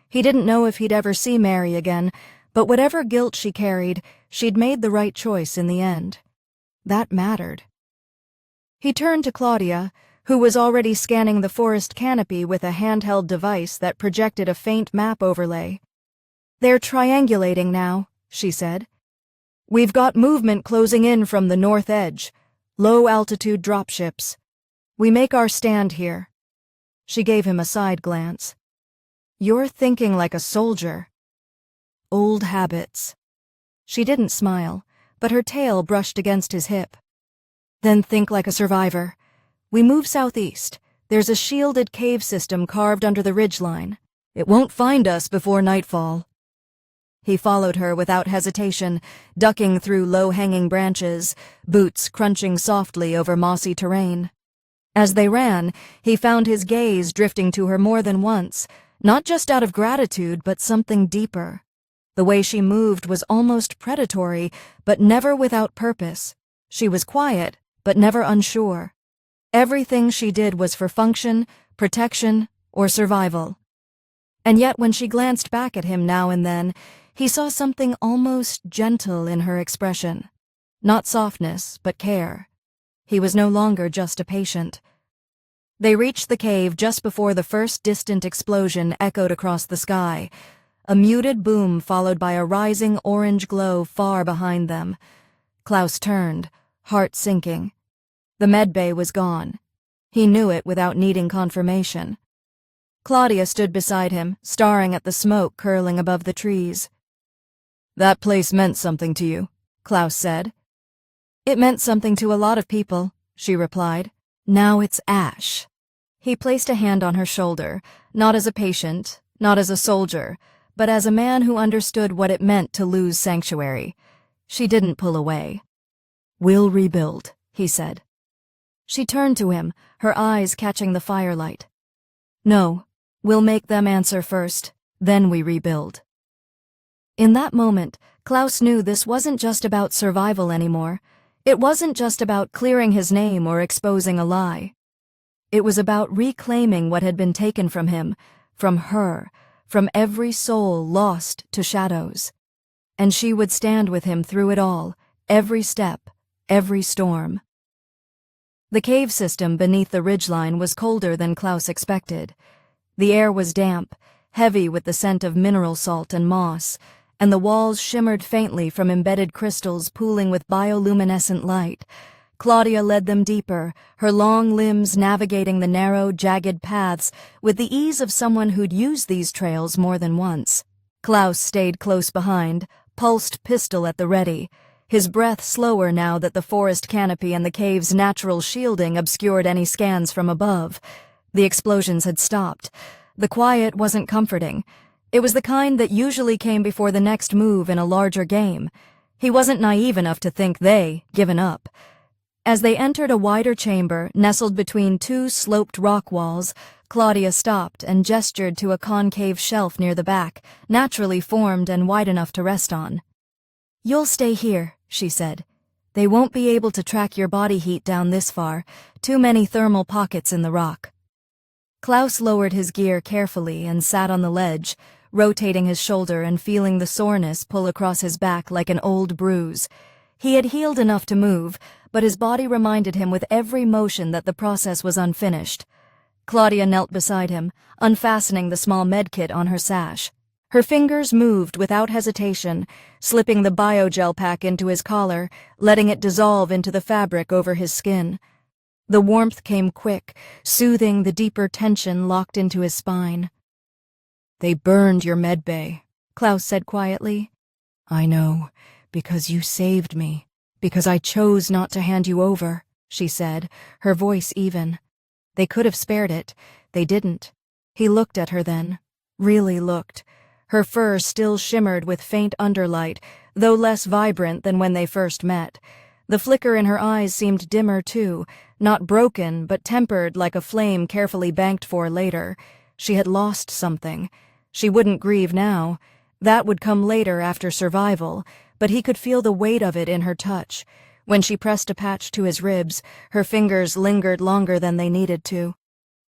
He didn't know if he'd ever see Mary again, but whatever guilt she carried, she'd made the right choice in the end. That mattered. He turned to Claudia, who was already scanning the forest canopy with a handheld device that projected a faint map overlay. "They're triangulating now," she said. We've got movement closing in from the north edge. Low-altitude dropships. We make our stand here." She gave him a side glance. "You're thinking like a soldier." "Old habits." She didn't smile, but her tail brushed against his hip. "Then think like a survivor. We move southeast. There's a shielded cave system carved under the ridgeline. It won't find us before nightfall." He followed her without hesitation, ducking through low-hanging branches, boots crunching softly over mossy terrain. As they ran, he found his gaze drifting to her more than once, not just out of gratitude, but something deeper. The way she moved was almost predatory, but never without purpose. She was quiet, but never unsure. Everything she did was for function, protection, or survival. And yet when she glanced back at him now and then, he saw something almost gentle in her expression. Not softness, but care. He was no longer just a patient. They reached the cave just before the first distant explosion echoed across the sky, a muted boom followed by a rising orange glow far behind them. Klaus turned, heart sinking. The medbay was gone. He knew it without needing confirmation. Claudia stood beside him, staring at the smoke curling above the trees. "That place meant something to you," Klaus said. "It meant something to a lot of people," she replied. "Now it's ash." He placed a hand on her shoulder, not as a patient, not as a soldier, but as a man who understood what it meant to lose sanctuary. She didn't pull away. "We'll rebuild," he said. She turned to him, her eyes catching the firelight. "No, we'll make them answer first, then we rebuild." In that moment, Klaus knew this wasn't just about survival anymore. It wasn't just about clearing his name or exposing a lie. It was about reclaiming what had been taken from him, from her, from every soul lost to shadows. And she would stand with him through it all, every step, every storm. The cave system beneath the ridgeline was colder than Klaus expected. The air was damp, heavy with the scent of mineral salt and moss, and the walls shimmered faintly from embedded crystals pooling with bioluminescent light. Claudia led them deeper, her long limbs navigating the narrow, jagged paths with the ease of someone who'd used these trails more than once. Klaus stayed close behind, pulsed pistol at the ready, his breath slower now that the forest canopy and the cave's natural shielding obscured any scans from above. The explosions had stopped. The quiet wasn't comforting. It was the kind that usually came before the next move in a larger game. He wasn't naive enough to think they given up. As they entered a wider chamber, nestled between two sloped rock walls, Claudia stopped and gestured to a concave shelf near the back, naturally formed and wide enough to rest on. "You'll stay here," she said. "They won't be able to track your body heat down this far. Too many thermal pockets in the rock." Klaus lowered his gear carefully and sat on the ledge, rotating his shoulder and feeling the soreness pull across his back like an old bruise. He had healed enough to move, but his body reminded him with every motion that the process was unfinished. Claudia knelt beside him, unfastening the small medkit on her sash. Her fingers moved without hesitation, slipping the biogel pack into his collar, letting it dissolve into the fabric over his skin. The warmth came quick, soothing the deeper tension locked into his spine. "They burned your medbay," Klaus said quietly. "I know, because you saved me, because I chose not to hand you over," she said, her voice even. They could have spared it. They didn't. He looked at her then, really looked. Her fur still shimmered with faint underlight, though less vibrant than when they first met. The flicker in her eyes seemed dimmer too, not broken, but tempered like a flame carefully banked for later. She had lost something. She wouldn't grieve now. That would come later after survival, but he could feel the weight of it in her touch. When she pressed a patch to his ribs, her fingers lingered longer than they needed to.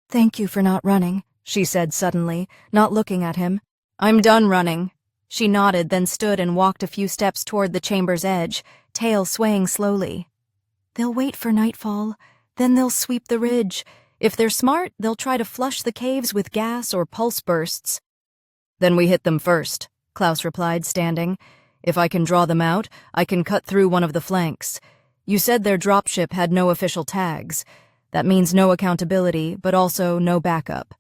"Thank you for not running," she said suddenly, not looking at him. "I'm done running." She nodded, then stood and walked a few steps toward the chamber's edge, tail swaying slowly. "They'll wait for nightfall, then they'll sweep the ridge. If they're smart, they'll try to flush the caves with gas or pulse bursts." "Then we hit them first," Klaus replied, standing. If I can draw them out, I can cut through one of the flanks. You said their dropship had no official tags. That means no accountability, but also no backup.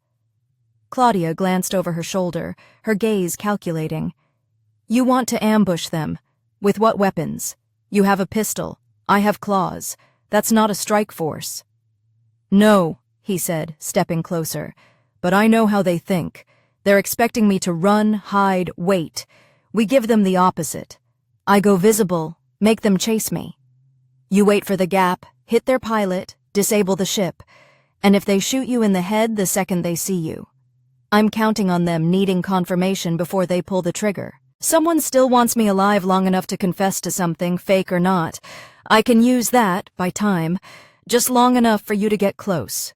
Claudia glanced over her shoulder, her gaze calculating. You want to ambush them. With what weapons? You have a pistol. I have claws. That's not a strike force. No, he said, stepping closer. But I know how they think. They're expecting me to run, hide, wait. We give them the opposite. I go visible, make them chase me. You wait for the gap, hit their pilot, disable the ship, and if they shoot you in the head the second they see you. I'm counting on them needing confirmation before they pull the trigger. Someone still wants me alive long enough to confess to something, fake or not. I can use that, by time, just long enough for you to get close.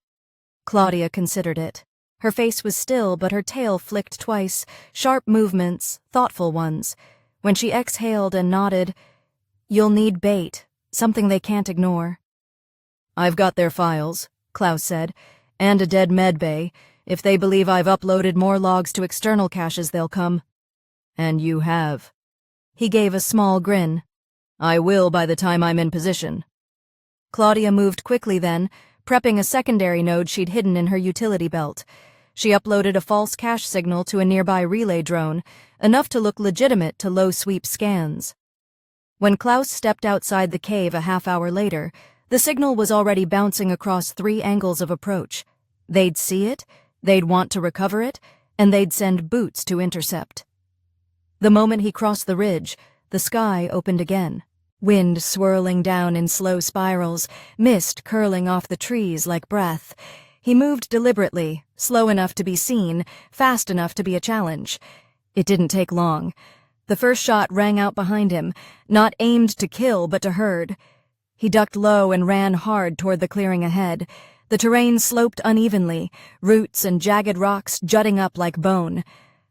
Claudia considered it. Her face was still, but her tail flicked twice, sharp movements, thoughtful ones. When she exhaled and nodded, You'll need bait, something they can't ignore. I've got their files, Klaus said, and a dead medbay. If they believe I've uploaded more logs to external caches, they'll come. And you have. He gave a small grin. I will by the time I'm in position. Claudia moved quickly then, prepping a secondary node she'd hidden in her utility belt. She uploaded a false cache signal to a nearby relay drone, enough to look legitimate to low-sweep scans. When Klaus stepped outside the cave a half-hour later, the signal was already bouncing across 3 angles of approach. They'd see it, they'd want to recover it, and they'd send boots to intercept. The moment he crossed the ridge, the sky opened again. Wind swirling down in slow spirals, mist curling off the trees like breath. He moved deliberately, slow enough to be seen, fast enough to be a challenge. It didn't take long. The first shot rang out behind him, not aimed to kill but to herd. He ducked low and ran hard toward the clearing ahead. The terrain sloped unevenly, roots and jagged rocks jutting up like bone.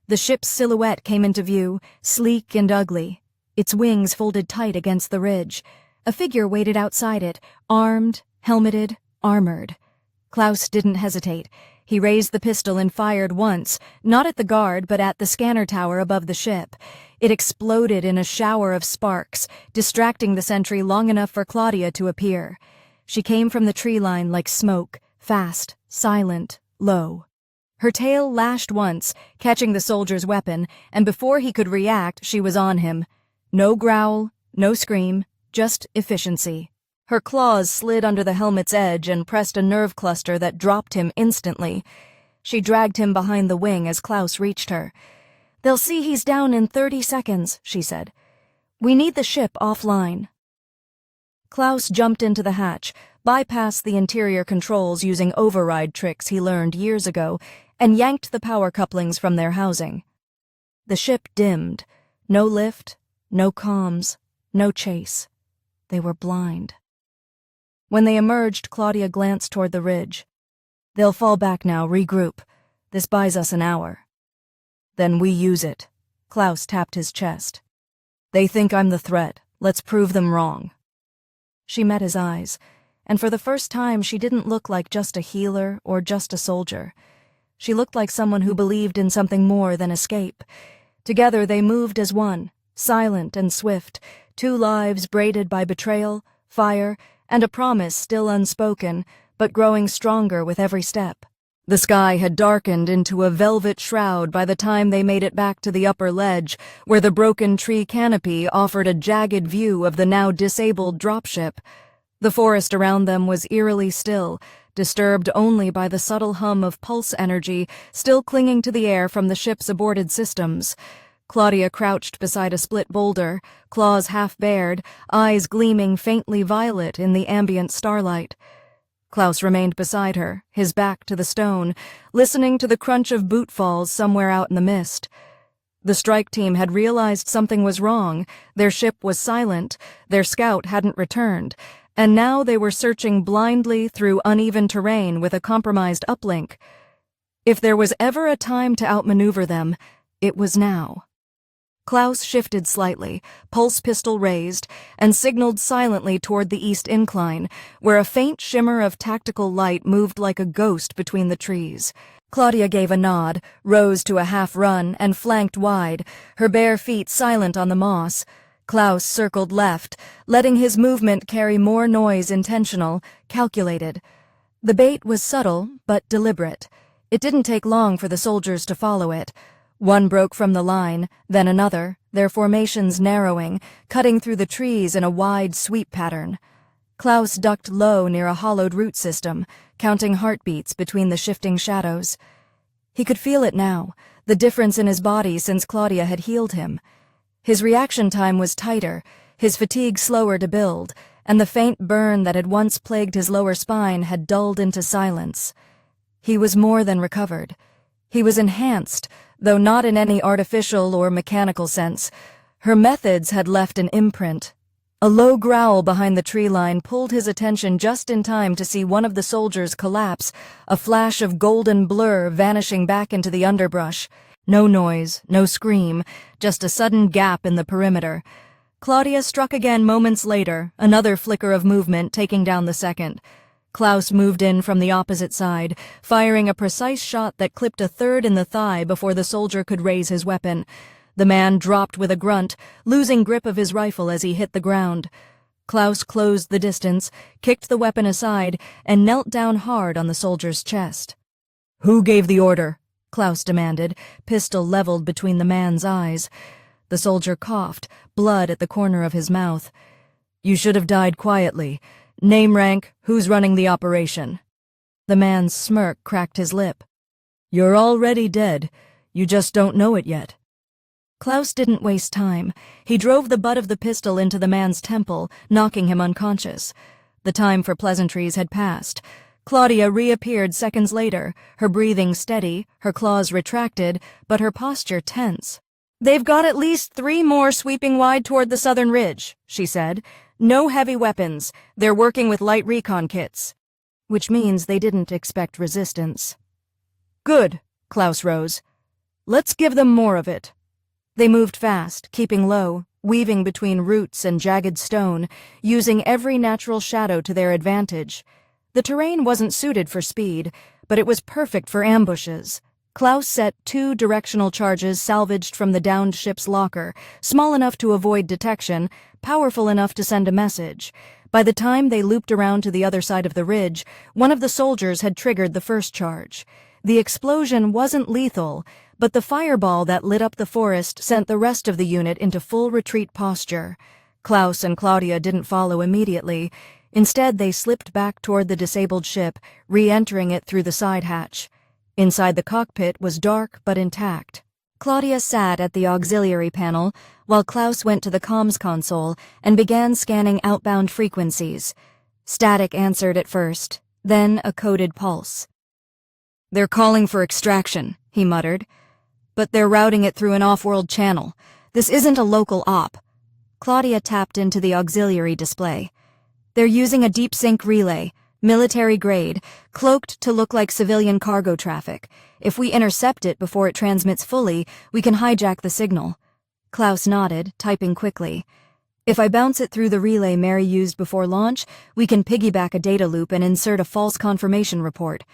The ship's silhouette came into view, sleek and ugly, its wings folded tight against the ridge. A figure waited outside it, armed, helmeted, armored. Klaus didn't hesitate. He raised the pistol and fired once, not at the guard but at the scanner tower above the ship. It exploded in a shower of sparks, distracting the sentry long enough for Claudia to appear. She came from the tree line like smoke, fast, silent, low. Her tail lashed once, catching the soldier's weapon, and before he could react, she was on him. No growl, no scream, just efficiency. Her claws slid under the helmet's edge and pressed a nerve cluster that dropped him instantly. She dragged him behind the wing as Klaus reached her. They'll see he's down in 30 seconds, she said. We need the ship offline. Klaus jumped into the hatch, bypassed the interior controls using override tricks he learned years ago, and yanked the power couplings from their housing. The ship dimmed. No lift, no comms, no chase. They were blind. When they emerged, Claudia glanced toward the ridge. They'll fall back now, regroup. This buys us an hour. Then we use it. Klaus tapped his chest. They think I'm the threat. Let's prove them wrong. She met his eyes, and for the first time she didn't look like just a healer or just a soldier. She looked like someone who believed in something more than escape. Together they moved as one, silent and swift, 2 lives braided by betrayal, fire, and a promise still unspoken, but growing stronger with every step. The sky had darkened into a velvet shroud by the time they made it back to the upper ledge, where the broken tree canopy offered a jagged view of the now disabled dropship. The forest around them was eerily still, disturbed only by the subtle hum of pulse energy still clinging to the air from the ship's aborted systems. Claudia crouched beside a split boulder, claws half bared, eyes gleaming faintly violet in the ambient starlight. Klaus remained beside her, his back to the stone, listening to the crunch of boot falls somewhere out in the mist. The strike team had realized something was wrong. Their ship was silent, their scout hadn't returned, and now they were searching blindly through uneven terrain with a compromised uplink. If there was ever a time to outmaneuver them, it was now. Klaus shifted slightly, pulse pistol raised, and signaled silently toward the east incline, where a faint shimmer of tactical light moved like a ghost between the trees. Claudia gave a nod, rose to a half-run, and flanked wide, her bare feet silent on the moss. Klaus circled left, letting his movement carry more noise intentional, calculated. The bait was subtle, but deliberate. It didn't take long for the soldiers to follow it. One broke from the line, then another, their formations narrowing, cutting through the trees in a wide sweep pattern. Klaus ducked low near a hollowed root system, counting heartbeats between the shifting shadows. He could feel it now, the difference in his body since Claudia had healed him. His reaction time was tighter, his fatigue slower to build, and the faint burn that had once plagued his lower spine had dulled into silence. He was more than recovered. He was enhanced, though not in any artificial or mechanical sense. Her methods had left an imprint. A low growl behind the tree line pulled his attention just in time to see one of the soldiers collapse, a flash of golden blur vanishing back into the underbrush. No noise, no scream, just a sudden gap in the perimeter. Claudia struck again moments later, another flicker of movement taking down the second. Klaus moved in from the opposite side, firing a precise shot that clipped a third in the thigh before the soldier could raise his weapon. The man dropped with a grunt, losing grip of his rifle as he hit the ground. Klaus closed the distance, kicked the weapon aside, and knelt down hard on the soldier's chest. "Who gave the order?" Klaus demanded, pistol leveled between the man's eyes. The soldier coughed, blood at the corner of his mouth. "You should have died quietly. Name, rank, who's running the operation?" The man's smirk cracked his lip. "You're already dead. You just don't know it yet." Klaus didn't waste time. He drove the butt of the pistol into the man's temple, knocking him unconscious. The time for pleasantries had passed. Claudia reappeared seconds later, her breathing steady, her claws retracted, but her posture tense. "They've got at least 3 more sweeping wide toward the southern ridge," she said. "No heavy weapons. They're working with light recon kits." Which means they didn't expect resistance. "Good," Klaus rose. "Let's give them more of it." They moved fast, keeping low, weaving between roots and jagged stone, using every natural shadow to their advantage. The terrain wasn't suited for speed, but it was perfect for ambushes. Klaus set 2 directional charges salvaged from the downed ship's locker, small enough to avoid detection, powerful enough to send a message. By the time they looped around to the other side of the ridge, one of the soldiers had triggered the first charge. The explosion wasn't lethal, but the fireball that lit up the forest sent the rest of the unit into full retreat posture. Klaus and Claudia didn't follow immediately. Instead, they slipped back toward the disabled ship, re-entering it through the side hatch. Inside the cockpit was dark but intact. Claudia sat at the auxiliary panel, while Klaus went to the comms console and began scanning outbound frequencies. Static answered at first, then a coded pulse. "They're calling for extraction," he muttered. "But they're routing it through an off-world channel. This isn't a local op." Claudia tapped into the auxiliary display. "They're using a deep sync relay, military grade, cloaked to look like civilian cargo traffic. If we intercept it before it transmits fully, we can hijack the signal." Klaus nodded, typing quickly. "If I bounce it through the relay Mary used before launch, we can piggyback a data loop and insert a false confirmation report."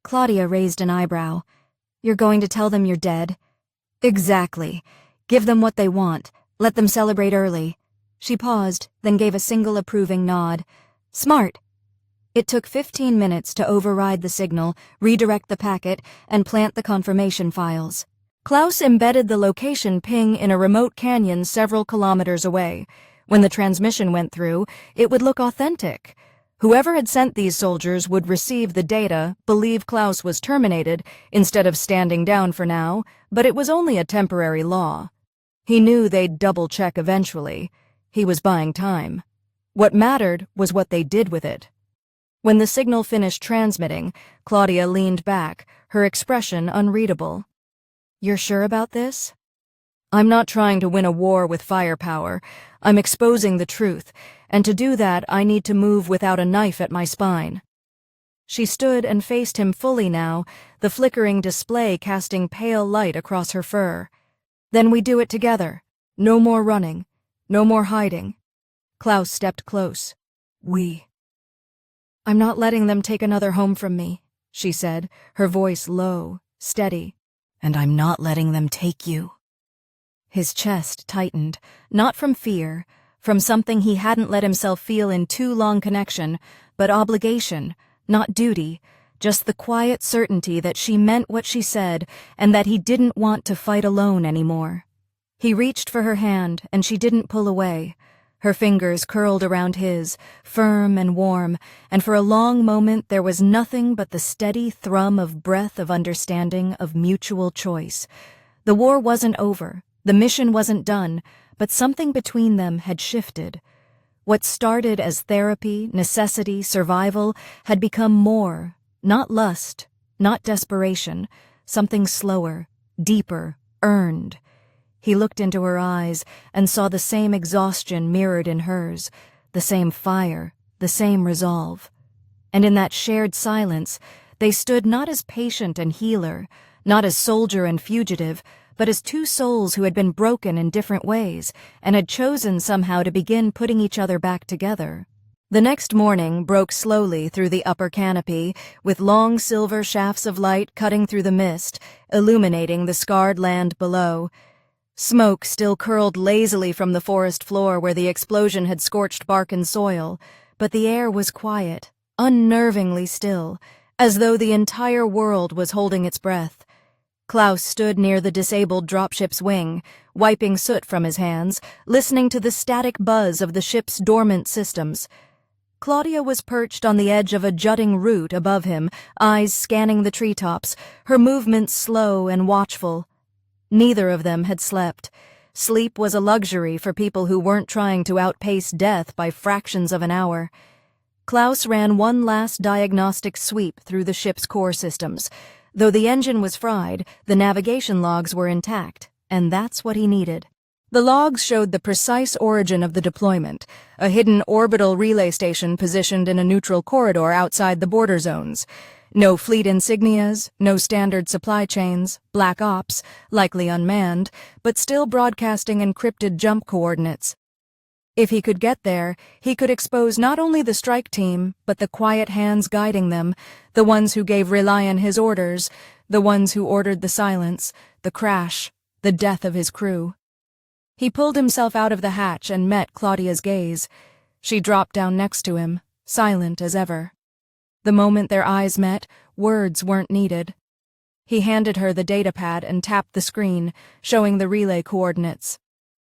Claudia raised an eyebrow. "You're going to tell them you're dead?" "Exactly. Give them what they want. Let them celebrate early." She paused, then gave a single approving nod. "Smart." It took 15 minutes to override the signal, redirect the packet, and plant the confirmation files. Klaus embedded the location ping in a remote canyon several kilometers away. When the transmission went through, it would look authentic. Whoever had sent these soldiers would receive the data, believe Klaus was terminated, instead of standing down for now, but it was only a temporary law. He knew they'd double-check eventually. He was buying time. What mattered was what they did with it. When the signal finished transmitting, Claudia leaned back, her expression unreadable. "You're sure about this?" "I'm not trying to win a war with firepower. I'm exposing the truth, and to do that I need to move without a knife at my spine." She stood and faced him fully now, the flickering display casting pale light across her fur. "Then we do it together. No more running. No more hiding." Klaus stepped close. "We." "I'm not letting them take another home from me," she said, her voice low, steady. "And I'm not letting them take you." His chest tightened, not from fear, from something he hadn't let himself feel in too long connection, but obligation, not duty, just the quiet certainty that she meant what she said and that he didn't want to fight alone anymore. He reached for her hand, and she didn't pull away. Her fingers curled around his, firm and warm, and for a long moment there was nothing but the steady thrum of breath of understanding, of mutual choice. The war wasn't over, the mission wasn't done, but something between them had shifted. What started as therapy, necessity, survival, had become more, not lust, not desperation, something slower, deeper, earned. He looked into her eyes and saw the same exhaustion mirrored in hers, the same fire, the same resolve. And in that shared silence, they stood not as patient and healer, not as soldier and fugitive, but as two souls who had been broken in different ways and had chosen somehow to begin putting each other back together. The next morning broke slowly through the upper canopy, with long silver shafts of light cutting through the mist, illuminating the scarred land below. Smoke still curled lazily from the forest floor where the explosion had scorched bark and soil, but the air was quiet, unnervingly still, as though the entire world was holding its breath. Klaus stood near the disabled dropship's wing, wiping soot from his hands, listening to the static buzz of the ship's dormant systems. Claudia was perched on the edge of a jutting root above him, eyes scanning the treetops, her movements slow and watchful. Neither of them had slept. Sleep was a luxury for people who weren't trying to outpace death by fractions of an hour. Klaus ran one last diagnostic sweep through the ship's core systems. Though the engine was fried, the navigation logs were intact, and that's what he needed. The logs showed the precise origin of the deployment, a hidden orbital relay station positioned in a neutral corridor outside the border zones. No fleet insignias, no standard supply chains, black ops, likely unmanned, but still broadcasting encrypted jump coordinates. If he could get there, he could expose not only the strike team, but the quiet hands guiding them, the ones who gave Relian his orders, the ones who ordered the silence, the crash, the death of his crew. He pulled himself out of the hatch and met Claudia's gaze. She dropped down next to him, silent as ever. The moment their eyes met, words weren't needed. He handed her the datapad and tapped the screen, showing the relay coordinates.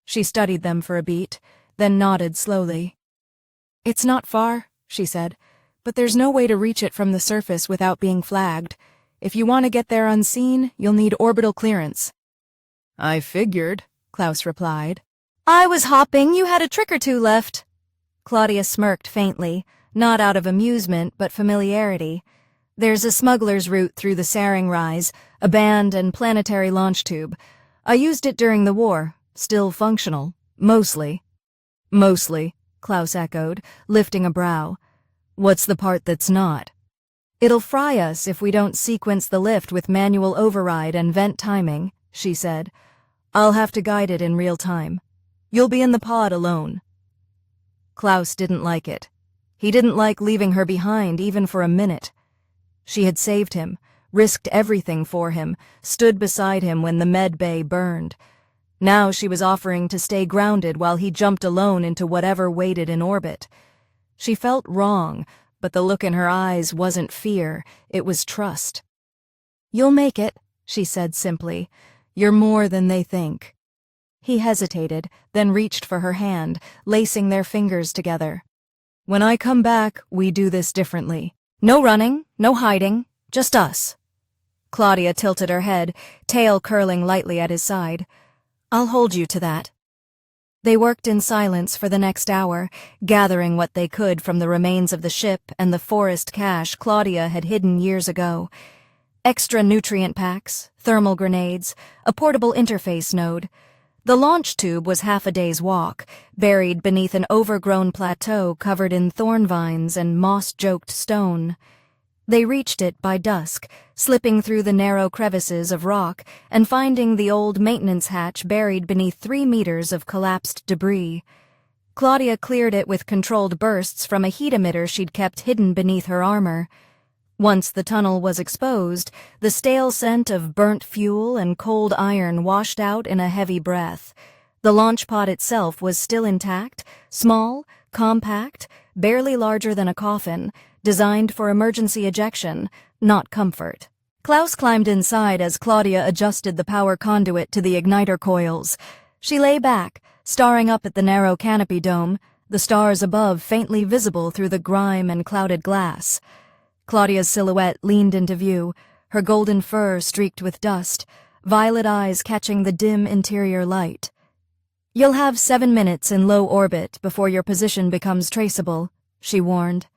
She studied them for a beat, then nodded slowly. "It's not far," she said, "but there's no way to reach it from the surface without being flagged. If you want to get there unseen, you'll need orbital clearance." "I figured," Klaus replied. "I was hopping you had a trick or two left." Claudia smirked faintly, not out of amusement but familiarity. "There's a smuggler's route through the Saring Rise, a band and planetary launch tube. I used it during the war, still functional, mostly." "Mostly," Klaus echoed, lifting a brow. "What's the part that's not?" "It'll fry us if we don't sequence the lift with manual override and vent timing," she said. "I'll have to guide it in real time. You'll be in the pod alone." Klaus didn't like it. He didn't like leaving her behind even for a minute. She had saved him, risked everything for him, stood beside him when the medbay burned. Now she was offering to stay grounded while he jumped alone into whatever waited in orbit. She felt wrong, but the look in her eyes wasn't fear, it was trust. "You'll make it," she said simply. "You're more than they think." He hesitated, then reached for her hand, lacing their fingers together. "When I come back, we do this differently. No running, no hiding, just us." Claudia tilted her head, tail curling lightly at his side. "I'll hold you to that." They worked in silence for the next hour, gathering what they could from the remains of the ship and the forest cache Claudia had hidden years ago. Extra nutrient packs, thermal grenades, a portable interface node. The launch tube was half a day's walk, buried beneath an overgrown plateau covered in thorn vines and moss-joked stone. They reached it by dusk, slipping through the narrow crevices of rock and finding the old maintenance hatch buried beneath 3 meters of collapsed debris. Claudia cleared it with controlled bursts from a heat emitter she'd kept hidden beneath her armor. Once the tunnel was exposed, the stale scent of burnt fuel and cold iron washed out in a heavy breath. The launch pod itself was still intact, small, compact, barely larger than a coffin, designed for emergency ejection, not comfort. Klaus climbed inside as Claudia adjusted the power conduit to the igniter coils. She lay back, staring up at the narrow canopy dome, the stars above faintly visible through the grime and clouded glass. Claudia's silhouette leaned into view, her golden fur streaked with dust, violet eyes catching the dim interior light. "You'll have 7 minutes in low orbit before your position becomes traceable," she warned.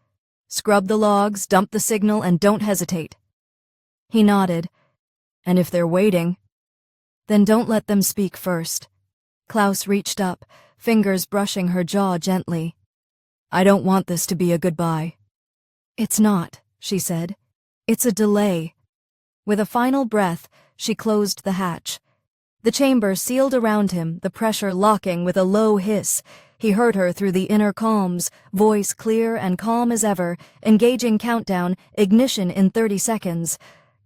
"Scrub the logs, dump the signal, and don't hesitate." He nodded. "And if they're waiting, then don't let them speak first." Klaus reached up, fingers brushing her jaw gently. "I don't want this to be a goodbye." "It's not," she said. "It's a delay." With a final breath, she closed the hatch. The chamber sealed around him, the pressure locking with a low hiss. He heard her through the inner calms, voice clear and calm as ever, engaging countdown, ignition in 30 seconds.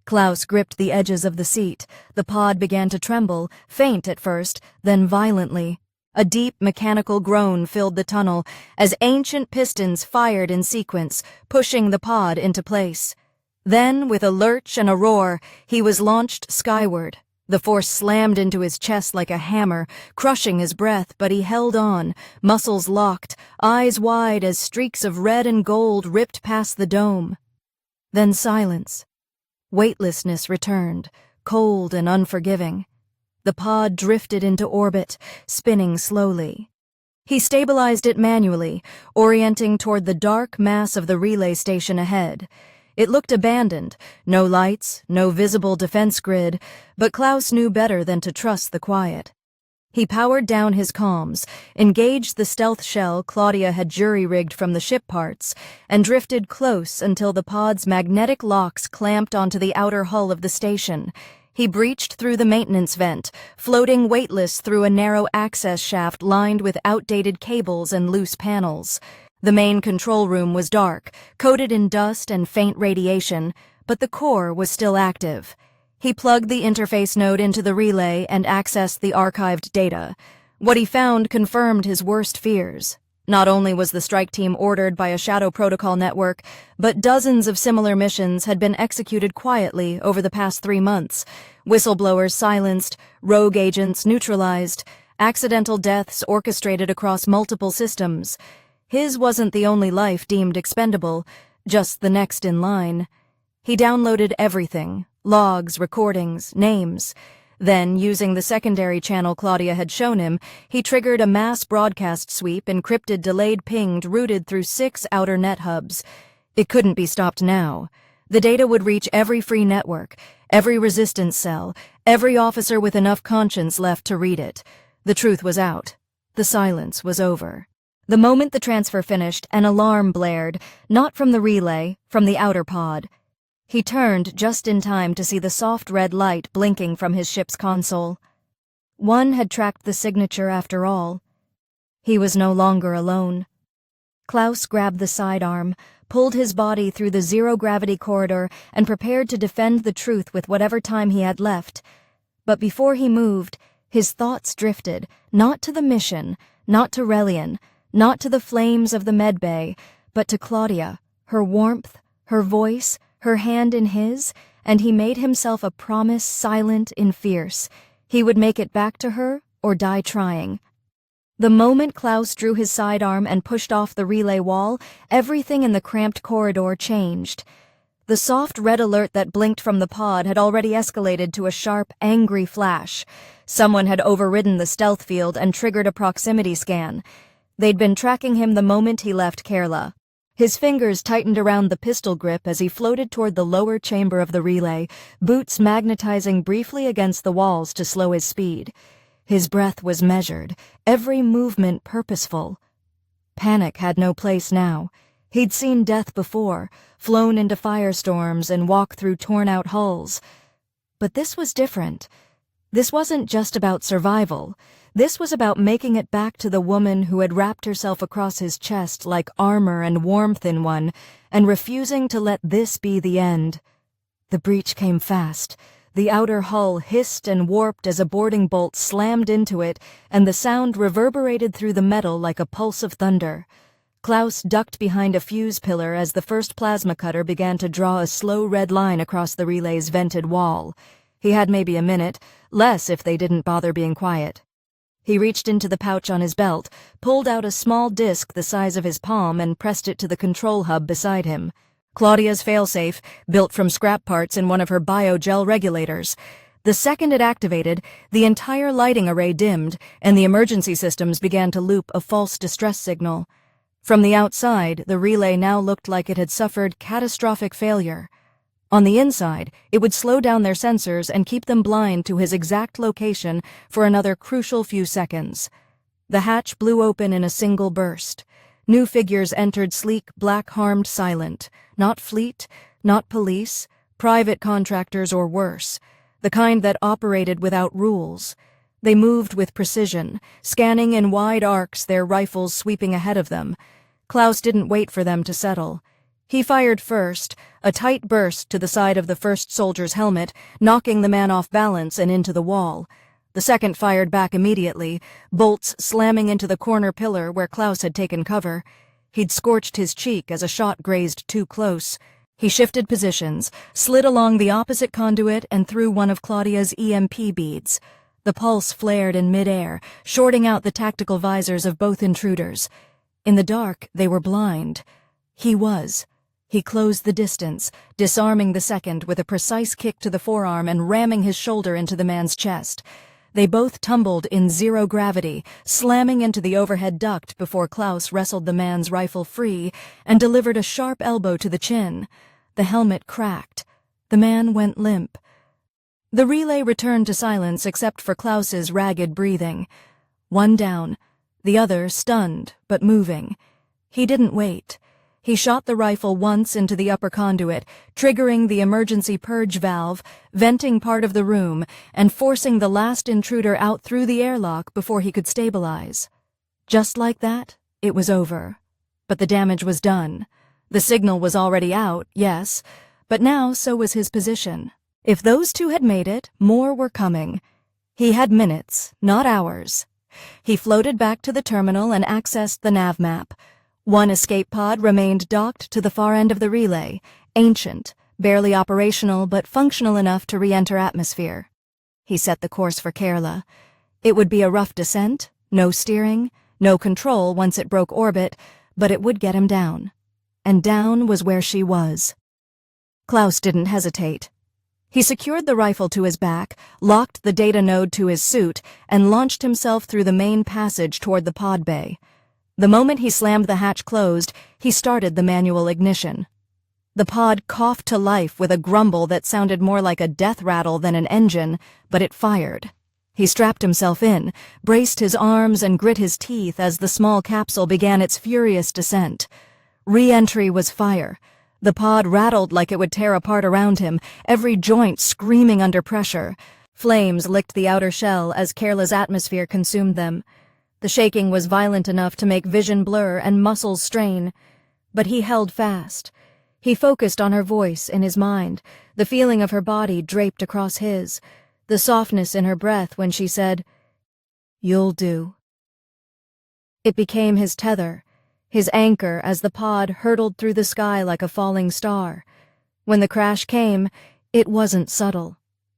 Klaus gripped the edges of the seat. The pod began to tremble, faint at first, then violently. A deep mechanical groan filled the tunnel as ancient pistons fired in sequence, pushing the pod into place. Then, with a lurch and a roar, he was launched skyward. The force slammed into his chest like a hammer, crushing his breath, but he held on, muscles locked, eyes wide as streaks of red and gold ripped past the dome. Then silence. Weightlessness returned, cold and unforgiving. The pod drifted into orbit, spinning slowly. He stabilized it manually, orienting toward the dark mass of the relay station ahead. It looked abandoned, no lights, no visible defense grid, but Klaus knew better than to trust the quiet. He powered down his comms, engaged the stealth shell Claudia had jury-rigged from the ship parts, and drifted close until the pod's magnetic locks clamped onto the outer hull of the station. He breached through the maintenance vent, floating weightless through a narrow access shaft lined with outdated cables and loose panels. The main control room was dark, coated in dust and faint radiation, but the core was still active. He plugged the interface node into the relay and accessed the archived data. What he found confirmed his worst fears. Not only was the strike team ordered by a shadow protocol network, but dozens of similar missions had been executed quietly over the past 3 months. Whistleblowers silenced, rogue agents neutralized, accidental deaths orchestrated across multiple systems. His wasn't the only life deemed expendable, just the next in line. He downloaded everything, logs, recordings, names. Then, using the secondary channel Claudia had shown him, he triggered a mass broadcast sweep encrypted delayed pinged routed through 6 outer net hubs. It couldn't be stopped now. The data would reach every free network, every resistance cell, every officer with enough conscience left to read it. The truth was out. The silence was over. The moment the transfer finished, an alarm blared, not from the relay, from the outer pod. He turned just in time to see the soft red light blinking from his ship's console. One had tracked the signature after all. He was no longer alone. Klaus grabbed the sidearm, pulled his body through the zero-gravity corridor, and prepared to defend the truth with whatever time he had left. But before he moved, his thoughts drifted, not to the mission, not to Relian, not to the flames of the medbay, but to Claudia, her warmth, her voice, her hand in his, and he made himself a promise silent and fierce. He would make it back to her or die trying. The moment Klaus drew his sidearm and pushed off the relay wall, everything in the cramped corridor changed. The soft red alert that blinked from the pod had already escalated to a sharp, angry flash. Someone had overridden the stealth field and triggered a proximity scan. They'd been tracking him the moment he left Kerala. His fingers tightened around the pistol grip as he floated toward the lower chamber of the relay, boots magnetizing briefly against the walls to slow his speed. His breath was measured, every movement purposeful. Panic had no place now. He'd seen death before, flown into firestorms and walked through torn-out hulls. But this was different. This wasn't just about survival. This was about making it back to the woman who had wrapped herself across his chest like armor and warmth in one, and refusing to let this be the end. The breach came fast. The outer hull hissed and warped as a boarding bolt slammed into it, and the sound reverberated through the metal like a pulse of thunder. Klaus ducked behind a fuse pillar as the first plasma cutter began to draw a slow red line across the relay's vented wall. He had maybe a minute, less if they didn't bother being quiet. He reached into the pouch on his belt, pulled out a small disc the size of his palm, and pressed it to the control hub beside him. Claudia's failsafe, built from scrap parts in one of her biogel regulators. The second it activated, the entire lighting array dimmed, and the emergency systems began to loop a false distress signal. From the outside, the relay now looked like it had suffered catastrophic failure. On the inside, it would slow down their sensors and keep them blind to his exact location for another crucial few seconds. The hatch blew open in a single burst. New figures entered, sleek, black-harmed, silent. Not fleet, not police, private contractors or worse. The kind that operated without rules. They moved with precision, scanning in wide arcs, their rifles sweeping ahead of them. Klaus didn't wait for them to settle. He fired first, a tight burst to the side of the first soldier's helmet, knocking the man off balance and into the wall. The second fired back immediately, bolts slamming into the corner pillar where Klaus had taken cover. He'd scorched his cheek as a shot grazed too close. He shifted positions, slid along the opposite conduit and through one of Claudia's EMP beads. The pulse flared in midair, shorting out the tactical visors of both intruders. In the dark, they were blind. He was. He closed the distance, disarming the second with a precise kick to the forearm and ramming his shoulder into the man's chest. They both tumbled in zero gravity, slamming into the overhead duct before Klaus wrestled the man's rifle free and delivered a sharp elbow to the chin. The helmet cracked. The man went limp. The relay returned to silence except for Klaus's ragged breathing. One down, the other stunned but moving. He didn't wait. He shot the rifle once into the upper conduit, triggering the emergency purge valve, venting part of the room, and forcing the last intruder out through the airlock before he could stabilize. Just like that, it was over. But the damage was done. The signal was already out, yes, but now so was his position. If those two had made it, more were coming. He had minutes, not hours. He floated back to the terminal and accessed the nav map. One escape pod remained docked to the far end of the relay, ancient, barely operational but functional enough to re-enter atmosphere. He set the course for Kerala. It would be a rough descent, no steering, no control once it broke orbit, but it would get him down. And down was where she was. Klaus didn't hesitate. He secured the rifle to his back, locked the data node to his suit, and launched himself through the main passage toward the pod bay. The moment he slammed the hatch closed, he started the manual ignition. The pod coughed to life with a grumble that sounded more like a death rattle than an engine, but it fired. He strapped himself in, braced his arms and grit his teeth as the small capsule began its furious descent. Re-entry was fire. The pod rattled like it would tear apart around him, every joint screaming under pressure. Flames licked the outer shell as Kerala's atmosphere consumed them. The shaking was violent enough to make vision blur and muscles strain. But he held fast. He focused on her voice in his mind, the feeling of her body draped across his, the softness in her breath when she said, "You'll do." It became his tether, his anchor as the pod hurtled through the sky like a falling star. When the crash came, it wasn't subtle.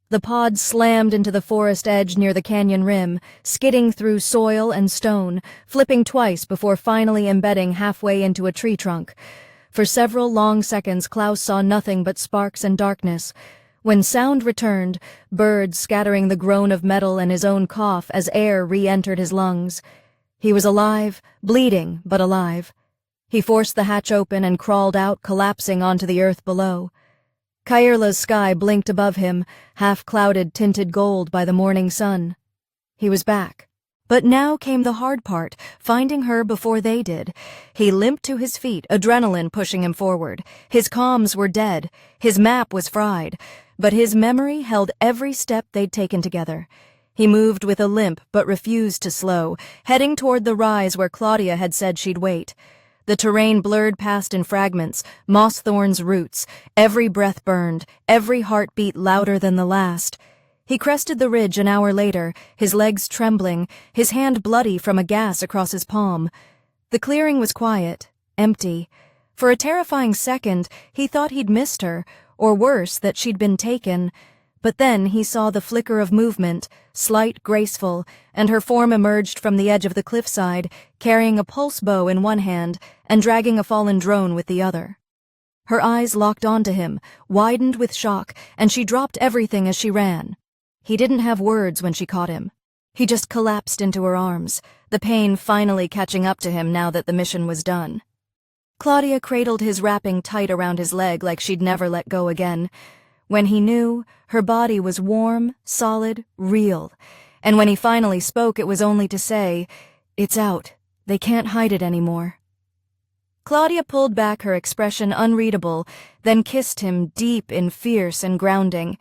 The pod slammed into the forest edge near the canyon rim, skidding through soil and stone, flipping twice before finally embedding halfway into a tree trunk. For several long seconds, Klaus saw nothing but sparks and darkness. When sound returned, birds scattering the groan of metal and his own cough as air re-entered his lungs. He was alive, bleeding, but alive. He forced the hatch open and crawled out, collapsing onto the earth below. Kairla's sky blinked above him, half-clouded, tinted gold by the morning sun. He was back. But now came the hard part, finding her before they did. He limped to his feet, adrenaline pushing him forward. His comms were dead. His map was fried. but his memory held every step they'd taken together. He moved with a limp but refused to slow, heading toward the rise where Claudia had said she'd wait. The terrain blurred past in fragments, moss thorns roots, every breath burned, every heartbeat louder than the last. He crested the ridge an hour later, his legs trembling, his hand bloody from a gash across his palm. The clearing was quiet, empty. For a terrifying second, he thought he'd missed her, or worse, that she'd been taken. But then he saw the flicker of movement, slight, graceful, and her form emerged from the edge of the cliffside, carrying a pulse bow in one hand and dragging a fallen drone with the other. Her eyes locked onto him, widened with shock, and she dropped everything as she ran. He didn't have words when she caught him. He just collapsed into her arms, the pain finally catching up to him now that the mission was done. Claudia cradled his wrapping tight around his leg like she'd never let go again. When he knew, her body was warm, solid, real. And when he finally spoke, it was only to say, "It's out. They can't hide it anymore." Claudia pulled back her expression unreadable, then kissed him deep and fierce and grounding.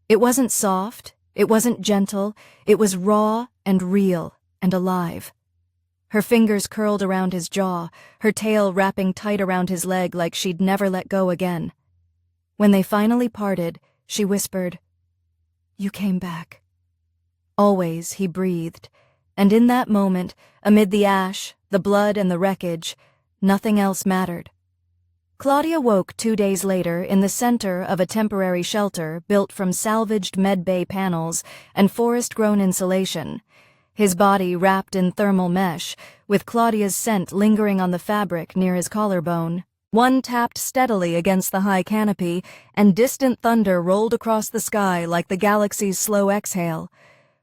It wasn't soft, it wasn't gentle, it was raw and real and alive. Her fingers curled around his jaw, her tail wrapping tight around his leg like she'd never let go again. When they finally parted, she whispered, "You came back." Always, he breathed, and in that moment, amid the ash, the blood and the wreckage, nothing else mattered. Claudia woke 2 days later in the center of a temporary shelter built from salvaged medbay panels and forest-grown insulation, his body wrapped in thermal mesh, with Claudia's scent lingering on the fabric near his collarbone. One tapped steadily against the high canopy, and distant thunder rolled across the sky like the galaxy's slow exhale.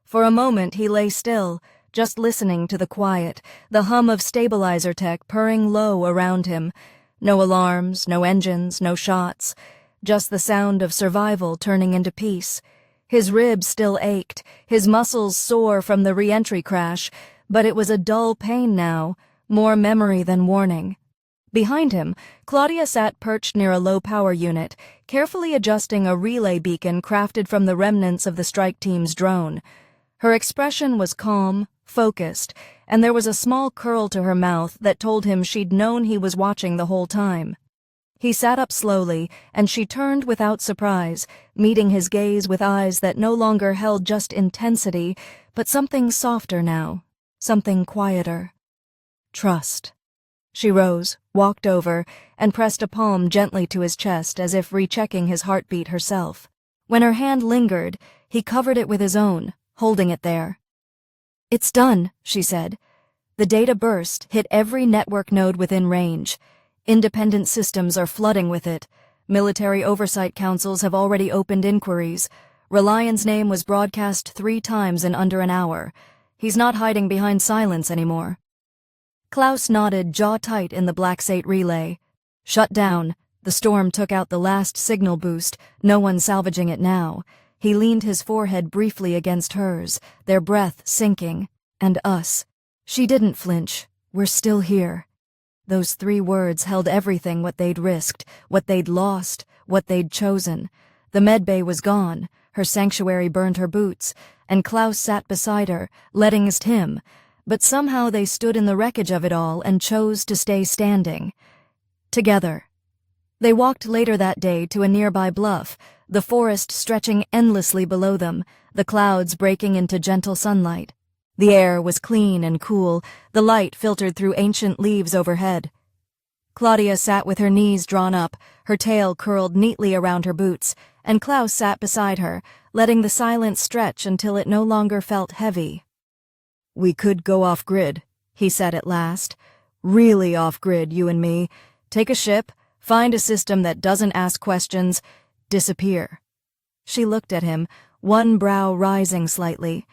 For a moment he lay still, just listening to the quiet, the hum of stabilizer tech purring low around him. No alarms, no engines, no shots, just the sound of survival turning into peace. His ribs still ached, his muscles sore from the re-entry crash, but it was a dull pain now, more memory than warning. Behind him, Claudia sat perched near a low-power unit, carefully adjusting a relay beacon crafted from the remnants of the strike team's drone. Her expression was calm, focused, and there was a small curl to her mouth that told him she'd known he was watching the whole time. He sat up slowly, and she turned without surprise, meeting his gaze with eyes that no longer held just intensity, but something softer now, something quieter. Trust. She rose, walked over, and pressed a palm gently to his chest as if rechecking his heartbeat herself. When her hand lingered, he covered it with his own, holding it there. "It's done," she said. The data burst, hit every network node within range. Independent systems are flooding with it. Military oversight councils have already opened inquiries. Relion's name was broadcast 3 times in under an hour. He's not hiding behind silence anymore. Klaus nodded, jaw tight in the Black Sate relay. Shut down. The storm took out the last signal boost, no one salvaging it now. He leaned his forehead briefly against hers, their breath sinking. And us. She didn't flinch. We're still here. Those 3 words held everything, what they'd risked, what they'd lost, what they'd chosen. The medbay was gone, her sanctuary burned her boots, and Klaus sat beside her, letting him. But somehow they stood in the wreckage of it all and chose to stay standing. Together. They walked later that day to a nearby bluff, the forest stretching endlessly below them, the clouds breaking into gentle sunlight. The air was clean and cool, the light filtered through ancient leaves overhead. Claudia sat with her knees drawn up, her tail curled neatly around her boots, and Klaus sat beside her, letting the silence stretch until it no longer felt heavy. "We could go off-grid," he said at last. "Really off-grid, you and me. Take a ship, find a system that doesn't ask questions, disappear." She looked at him, one brow rising slightly.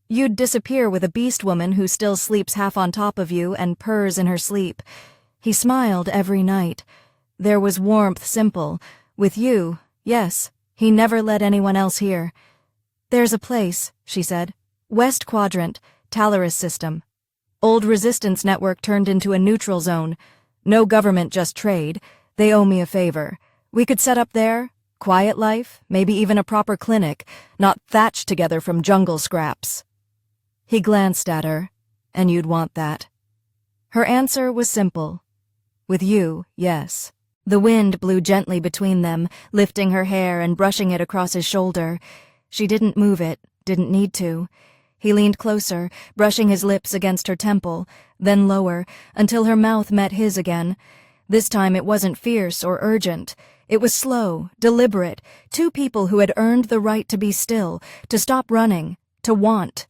"You'd disappear with a beast woman who still sleeps half on top of you and purrs in her sleep." He smiled every night. There was warmth simple. With you, yes, he never let anyone else hear. "There's a place," she said. "West Quadrant. Talaris system. Old resistance network turned into a neutral zone. No government, just trade. They owe me a favor. We could set up there, Quiet life, maybe even a proper clinic, not thatched together from jungle scraps. He glanced at her, and you'd want that. Her answer was simple. With you, yes. The wind blew gently between them, lifting her hair and brushing it across his shoulder. She didn't move it, didn't need to. He leaned closer, brushing his lips against her temple, then lower, until her mouth met his again. This time it wasn't fierce or urgent. It was slow, deliberate, two people who had earned the right to be still, to stop running, to want.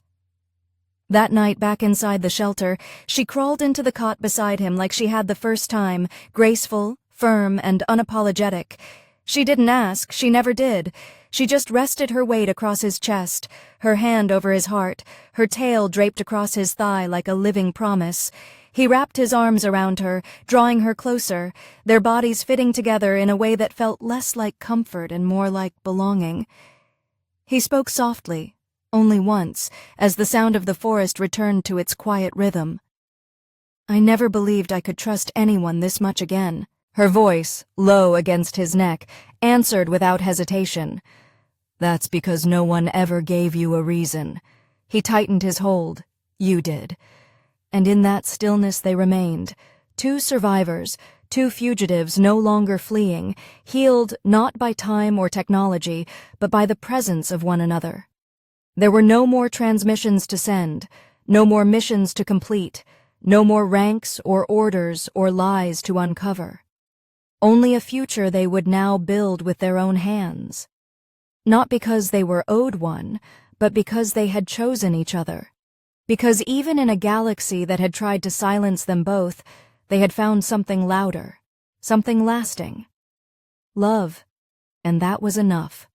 That night, back inside the shelter, she crawled into the cot beside him like she had the first time, graceful, firm, and unapologetic. She didn't ask, she never did. She just rested her weight across his chest, her hand over his heart, her tail draped across his thigh like a living promise. He wrapped his arms around her, drawing her closer, their bodies fitting together in a way that felt less like comfort and more like belonging. He spoke softly, only once, as the sound of the forest returned to its quiet rhythm. I never believed I could trust anyone this much again. Her voice, low against his neck, answered without hesitation. That's because no one ever gave you a reason. He tightened his hold. You did. And in that stillness they remained, two survivors, two fugitives no longer fleeing, healed not by time or technology, but by the presence of one another. There were no more transmissions to send, no more missions to complete, no more ranks or orders or lies to uncover. Only a future they would now build with their own hands. Not because they were owed one, but because they had chosen each other. Because even in a galaxy that had tried to silence them both, they had found something louder, something lasting. Love, and that was enough.